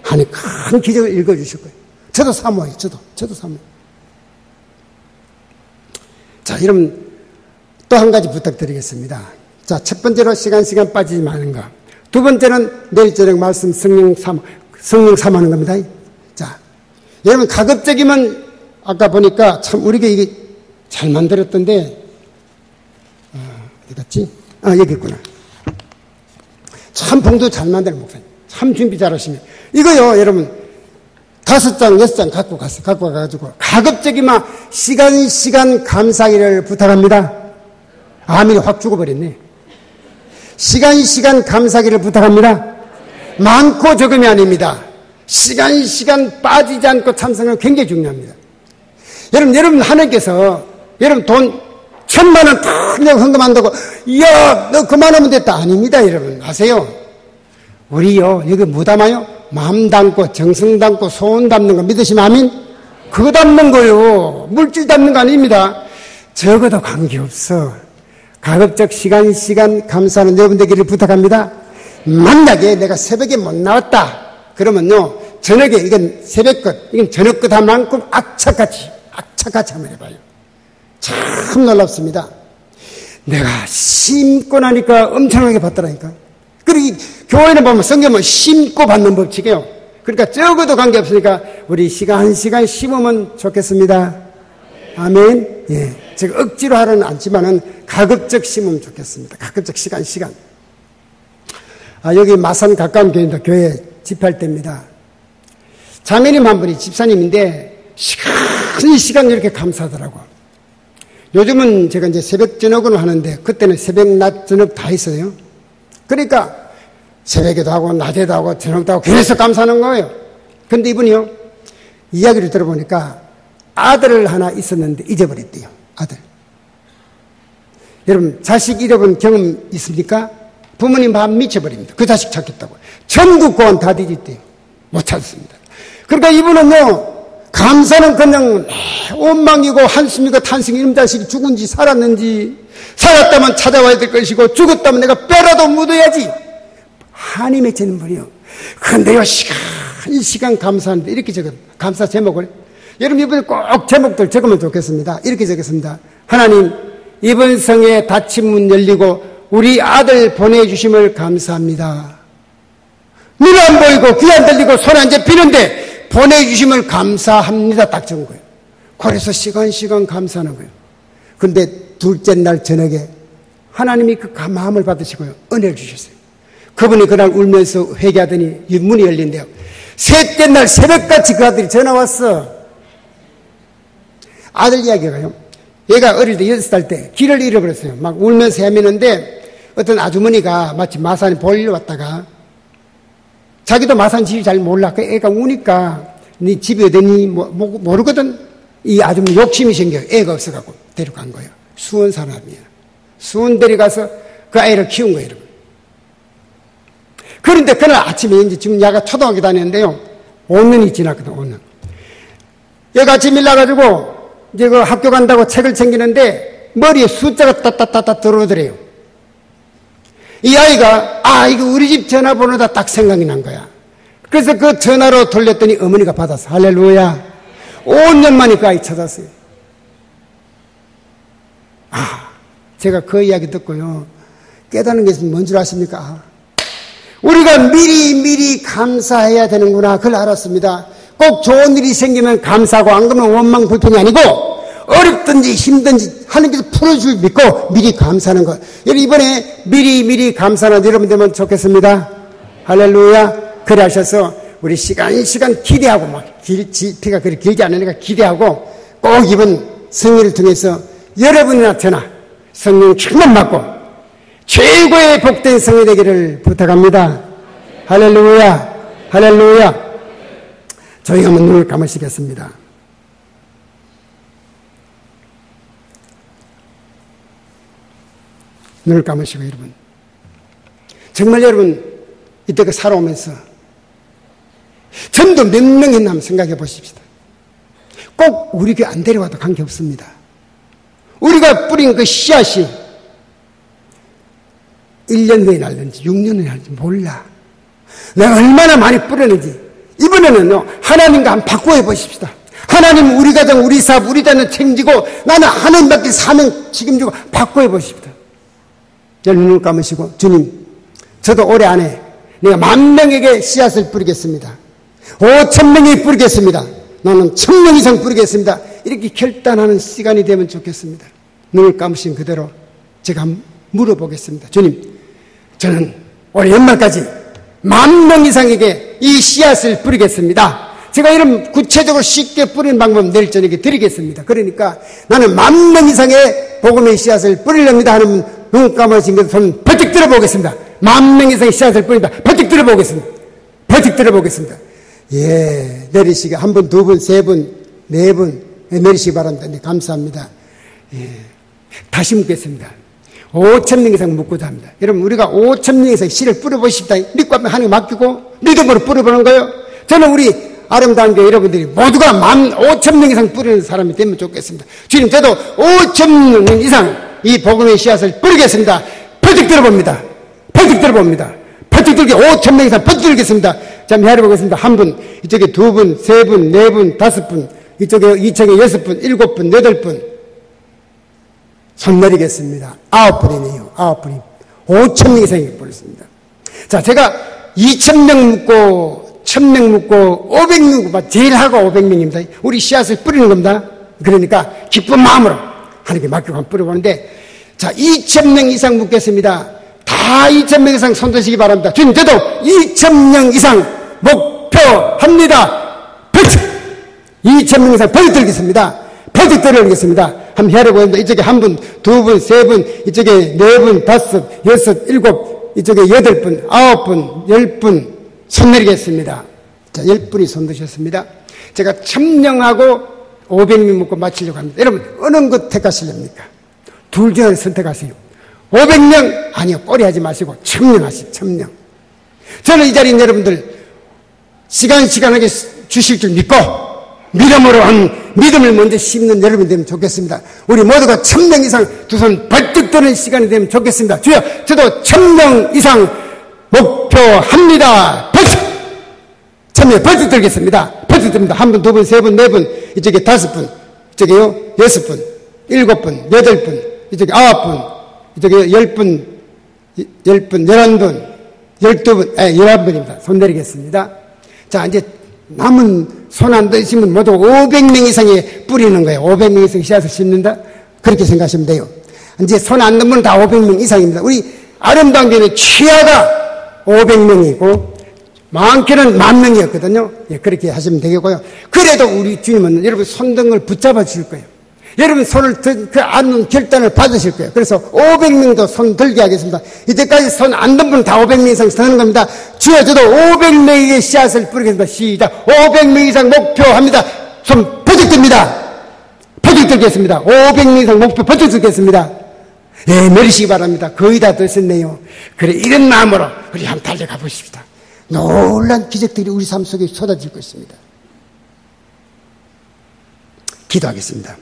하나님 큰 기적을 읽어주실 거예요. 저도 사모해요. 저도 사모해요. 자, 여러분 또 한 가지 부탁드리겠습니다. 자, 첫 번째로 시간 빠지지 마는 거. 두 번째는 내일 저녁 말씀 성령 사모하는 겁니다. 자, 여러분 가급적이면 아까 보니까 참 우리가 이게 잘 만들었던데, 어디 갔지? 여기 있구나. 참 봉도 잘 만드는 목사님. 참 준비 잘하시네. 이거요, 여러분 5장, 6장 갖고 가가지고 가급적이면 시간 감사기를 부탁합니다. 아멘이 확 죽어버렸네. 시간 감사기를 부탁합니다. 많고 적음이 아닙니다. 시간 빠지지 않고 참선은 굉장히 중요합니다. 여러분 하나님께서 여러분 돈 1,000만 원 다 그냥 헌금한다고 이야 너 그만하면 됐다 아닙니다. 여러분 아세요? 우리요 여기 뭐 담아요? 마음 담고 정성 담고 소원 담는 거 믿으시면 아멘? 그거 담는 거요. 물질 담는 거 아닙니다. 적어도 관계없어. 가급적 시간 감사하는 여러분 되기를 부탁합니다. 만약에 내가 새벽에 못 나왔다 그러면요 저녁에 이건 새벽껏 이건 저녁껏 한 만큼 악착같이 한번 해봐요. 참 놀랍습니다. 내가 심고 나니까 엄청나게 받더라니까. 그리고 교회는 보면 성경은 심고 받는 법칙이에요. 그러니까 적어도 관계없으니까 우리 시간 심으면 좋겠습니다. 아멘. 예. 제가 억지로 하려는 않지만은 가급적 심으면 좋겠습니다. 가급적 시간. 여기 마산 가까운 교회인데 교회 집회할 때입니다. 자매님 한 분이 집사님인데 시간 이렇게 감사하더라고. 요즘은 제가 이제 새벽 저녁을 하는데 그때는 새벽 낮 저녁 다 있어요. 그러니까 새벽에도 하고 낮에도 하고 저녁도 하고 계속 감사하는 거예요. 근데 이분이요 이야기를 들어보니까 아들 하나 있었는데 잊어버렸대요. 아들. 여러분 자식 잃어본 경험 있습니까? 부모님 마음 미쳐버립니다. 그 자식 찾겠다고. 전국 고원 다 뒤집대요. 못 찾습니다. 그러니까 이분은요 감사는 그냥 원망이고 한숨이고 탄식이 이런 자식이 죽은지 살았는지 살았다면 찾아와야 될 것이고 죽었다면 내가 뼈라도 묻어야지 한이 맺히는 분이요. 그런데요 시간 감사하는데 이렇게 적어요. 감사 제목을 여러분 이번에 꼭 제목들 적으면 좋겠습니다. 이렇게 적겠습니다. 하나님 이번 성에 닫힌 문 열리고 우리 아들 보내주심을 감사합니다. 눈 안 보이고 귀 안 들리고 손 안 잡히는데 보내주심을 감사합니다. 딱 적은 거예요. 그래서 시간 감사하는 거예요. 근데 둘째 날 저녁에 하나님이 그 마음을 받으시고요. 은혜를 주셨어요. 그분이 그날 울면서 회개하더니 문이 열린대요. 셋째 날 새벽같이 그 아들이 전화 왔어. 아들 이야기가요. 얘가 어릴 때 6살 때 길을 잃어버렸어요. 막 울면서 헤매는데 어떤 아주머니가 마치 마산에 볼일 왔다가 자기도 마산 집이 잘 몰라. 그 애가 우니까 네 집이 어디니 모르거든. 이 아주머니 욕심이 생겨요. 애가 없어갖고 데려간 거예요. 수원 사람이에요. 수원 데려가서 그 아이를 키운 거예요. 여러분. 그런데 그날 아침에 이제 지금 얘가 초등학교 다녔는데요. 5년이 지났거든. 5년. 얘가 아침 일 나가지고 이제 그 학교 간다고 책을 챙기는데 머리에 숫자가 따따따따 들어오더래요. 이 아이가 이거 우리 집 전화번호다 딱 생각이 난 거야. 그래서 그 전화로 돌렸더니 어머니가 받았어. 할렐루야. 5년 만에 그 아이 찾았어요. 제가 그 이야기 듣고요 깨닫는 게 뭔 줄 아십니까? 우리가 미리 감사해야 되는구나 그걸 알았습니다. 꼭 좋은 일이 생기면 감사하고 안 그러면 원망 불평이 아니고 어렵든지 힘든지 하나님께서 풀어줄 믿고 미리 감사하는 것. 여러분 이번에 미리 감사하는 여러분 되면 좋겠습니다. 할렐루야. 그래 하셔서 우리 시간 기대하고 막 집회가 그렇게 길지 않으니까 기대하고 꼭 이번 성회를 통해서 여러분이나 저나 성령 충만 받고 최고의 복된 성회 되기를 부탁합니다. 할렐루야. 할렐루야. 저희가 한번 눈을 감으시겠습니다. 눈을 감으시고 여러분 정말 여러분 이때가 살아오면서 전도 몇 명 했나 한번 생각해 보십시다. 꼭 우리 교회 안 데려와도 관계없습니다. 우리가 뿌린 그 씨앗이 1년 후에 날는지 6년 후에 날는지 몰라. 내가 얼마나 많이 뿌렸는지 이번에는요 하나님과 한번 바꿔해 보십시다. 하나님 우리 가정 우리 사업 우리 자녀 책임지고 나는 하나님밖에 사명 책임지고 바꿔해 보십시다. 눈을 감으시고 주님 저도 올해 안에 내가 10,000명에게 씨앗을 뿌리겠습니다. 5,000명이 뿌리겠습니다. 나는 1,000명 이상 뿌리겠습니다. 이렇게 결단하는 시간이 되면 좋겠습니다. 눈을 감으신 그대로 제가 한번 물어보겠습니다. 주님 저는 올해 연말까지 10,000명 이상에게 이 씨앗을 뿌리겠습니다. 제가 이런 구체적으로 쉽게 뿌리는 방법 내일 저녁에 드리겠습니다. 그러니까 나는 10,000명 이상의 복음의 씨앗을 뿌리렵니다 하는 눈 감으신 그 손 버뜩 들어보겠습니다. 10,000명 이상의 씨앗을 뿌린다. 버뜩 들어보겠습니다. 버뜩 들어보겠습니다. 예, 내리시기 한 분, 두 분, 세 분, 네 분 내리시기 바랍니다. 네, 감사합니다. 예, 다시 묻겠습니다. 5,000명 이상 묻고자 합니다. 여러분, 우리가 5,000명 이상 씨를 뿌려보십시다. 믿고 하면 하나님 맡기고 믿음으로 뿌려보는 거예요. 저는 우리 아름다운 교회 여러분들이 모두가 5,000명 이상 뿌리는 사람이 되면 좋겠습니다. 주님, 저도 5,000명 이상 이 복음의 씨앗을 뿌리겠습니다. 퍼뜩 들어봅니다. 퍼뜩 들어봅니다. 퍼뜩 들게 5,000명 이상 퍼뜩 들겠습니다. 자, 한번 해보겠습니다. 한 분, 이쪽에 두 분, 세 분, 네 분, 다섯 분, 이쪽에 6분, 7분, 8분. 손 내리겠습니다. 9분이네요. 9분이. 5,000명 이상이 뿌렸습니다. 자, 제가 2,000명 묻고, 1,000명 묻고, 500명 묻고, 제일 하고 500명입니다. 우리 씨앗을 뿌리는 겁니다. 그러니까, 기쁜 마음으로 하나님께 맡기고 한번 뿌려보는데, 자, 2,000명 이상 묻겠습니다. 다 2,000명 이상 손 드시기 바랍니다. 주님, 저도 2,000명 이상 목표합니다. 벌칙! 2,000명 이상 벌칙 들겠습니다. 벌칙 들어오겠습니다. 한번 해보겠습니다. 이쪽에 한 분, 두 분, 세 분, 이쪽에 네 분, 다섯, 여섯, 일곱, 이쪽에 8분, 9분, 10분, 손 내리겠습니다. 자, 10분이 손 드셨습니다. 제가 1,000명하고 500명 묻고 마치려고 합니다. 여러분, 어느 것 택하시렵니까? 둘 중에 선택하세요. 500명? 아니요, 꼬리 하지 마시고 1,000명 하시죠. 1,000명. 저는 이 자리에 여러분들 시간하게 주실 줄 믿고 믿음으로 한 믿음을 먼저 심는 여러분이 되면 좋겠습니다. 우리 모두가 1,000명 이상 두 손 벌떡 드는 시간이 되면 좋겠습니다. 주여, 저도 1,000명 이상 목표합니다. 벌떡! 1,000명 벌떡 들겠습니다. 벌떡 듭니다. 한 분, 두 분, 세 분, 네 분, 이쪽에 5분, 이쪽에요 6분, 7분, 8분, 이쪽에 9분, 이쪽에 10분, 11분, 12분, 11분입니다. 손 내리겠습니다. 자, 이제 남은 손 안 드신 분 모두 500명 이상에 뿌리는 거예요. 500명 이상 씨앗을 심는다? 그렇게 생각하시면 돼요. 이제 손 안 든 분은 다 500명 이상입니다. 우리 아름다운 교회는 최하가 500명이고 많게는 10,000명이었거든요. 예, 그렇게 하시면 되겠고요. 그래도 우리 주님은 여러분 손든 걸 붙잡아 줄 거예요. 여러분 손을 안는 결단을 받으실 거예요. 그래서 500명도 손 들게 하겠습니다. 이때까지 손 안 든 분 다 500명 이상 드는 겁니다. 주여, 저도 500명의 씨앗을 뿌리겠습니다. 시작. 500명 이상 목표합니다. 손 퍼뜩 듭니다. 퍼뜩 들겠습니다. 500명 이상 목표 퍼뜩 들겠습니다. 예, 내리시기 바랍니다. 거의 다 드셨네요. 그래, 이런 마음으로 우리 한번 달려가 보십시다. 놀란 기적들이 우리 삶 속에 쏟아질 것입니다. 기도하겠습니다.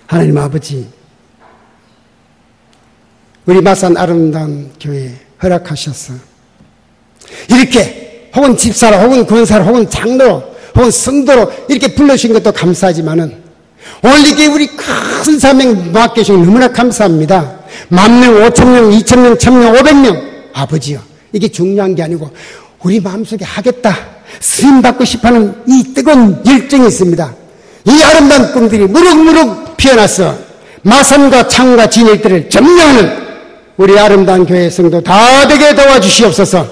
하나님 아버지, 우리 마산 아름다운 교회 허락하셔서 이렇게 혹은 집사로 혹은 권사로 혹은 장로로 혹은 성도로 이렇게 불러주신 것도 감사하지만은 오늘 이게 우리 큰 사명 맡겨주신 너무나 감사합니다. 10,000명, 5,000명, 2,000명, 1,000명, 500명. 아버지요, 이게 중요한 게 아니고 우리 마음속에 하겠다, 쓰임받고 싶어하는 이 뜨거운 열정이 있습니다. 이 아름다운 꿈들이 무럭무럭 피어나서 마산과 창과 진일들을 점령하는 우리 아름다운 교회 성도 다 되게 도와주시옵소서.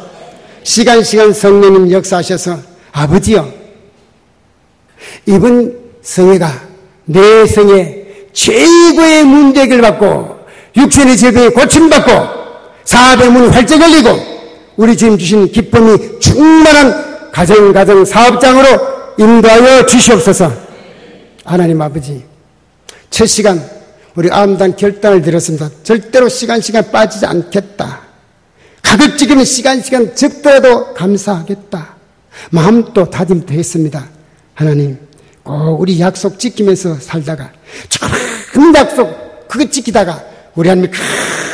시간 성령님 역사하셔서 아버지요, 이번 성회가 내 성의 최고의 문제 해결받고 육신의 질병에 고침받고 사업의 문이 활짝 열리고 우리 주님 주신 기쁨이 충만한 가정 사업장으로 인도하여 주시옵소서. 하나님 아버지, 첫 시간 우리 아름다운 결단을 드렸습니다. 절대로 시간 빠지지 않겠다. 가급적이면 시간 적더라도 감사하겠다. 마음도 다짐도 했습니다. 하나님, 꼭 우리 약속 지키면서 살다가 큰 약속 그거 지키다가 우리 하나님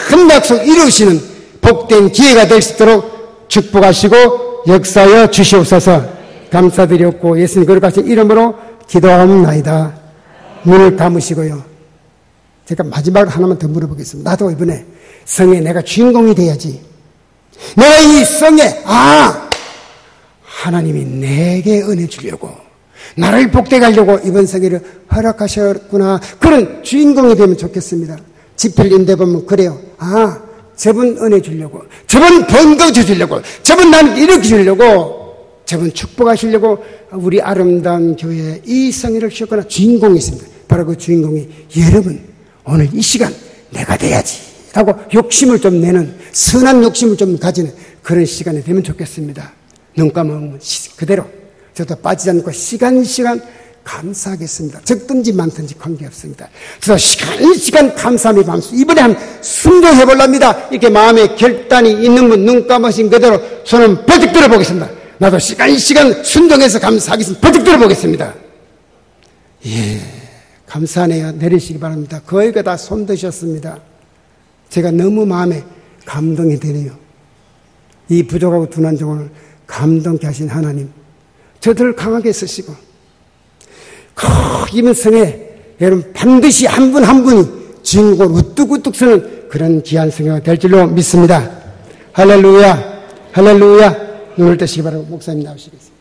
큰 약속 이루시는 복된 기회가 될 수 있도록 축복하시고 역사하여 주시옵소서. 감사드렸고 예수님 거룩하신 이름으로 기도하옵나이다. 눈을 감으시고요. 제가 마지막으로 하나만 더 물어보겠습니다. 나도 이번에 성에 내가 주인공이 돼야지. 내가 이 성에 하나님이 내게 은혜 주려고 나를 복되게 하려고 이번 성회를 허락하셨구나. 그런 주인공이 되면 좋겠습니다. 집회를 임대보면 그래요. 저분 은혜 주려고, 저분 번거 주시려고, 저분 나는 이렇게 주려고, 저분 축복하시려고 우리 아름다운 교회에 이 성회를 주셨거나 주인공이 있습니다. 바로 그 주인공이 여러분, 오늘 이 시간 내가 돼야지. 라고 욕심을 좀 내는, 선한 욕심을 좀 가지는 그런 시간이 되면 좋겠습니다. 눈 감으면 그대로 저도 빠지지 않고 시간 감사하겠습니다. 적든지 많든지 관계없습니다. 그래서 시간 감사함이 밤수. 이번에 한 순종해 보랍니다. 이렇게 마음에 결단이 있는 분 눈 감으신 그대로 손은 버뜩 들어보겠습니다. 나도 시간 순종해서 감사하겠습니다. 버뜩 들어보겠습니다. 예, 감사하네요. 내리시기 바랍니다. 거의 다 손 드셨습니다. 제가 너무 마음에 감동이 되네요. 이 부족하고 둔한 종을 감동케 하신 하나님, 저들을 강하게 쓰시고 이번 성에 여러분 반드시 한 분 한 분이 주인공을 우뚝우뚝 서는 그런 귀한 성회가 될 줄로 믿습니다. 할렐루야, 할렐루야. 눈을 뜨시기 바라고 목사님 나오시겠습니다.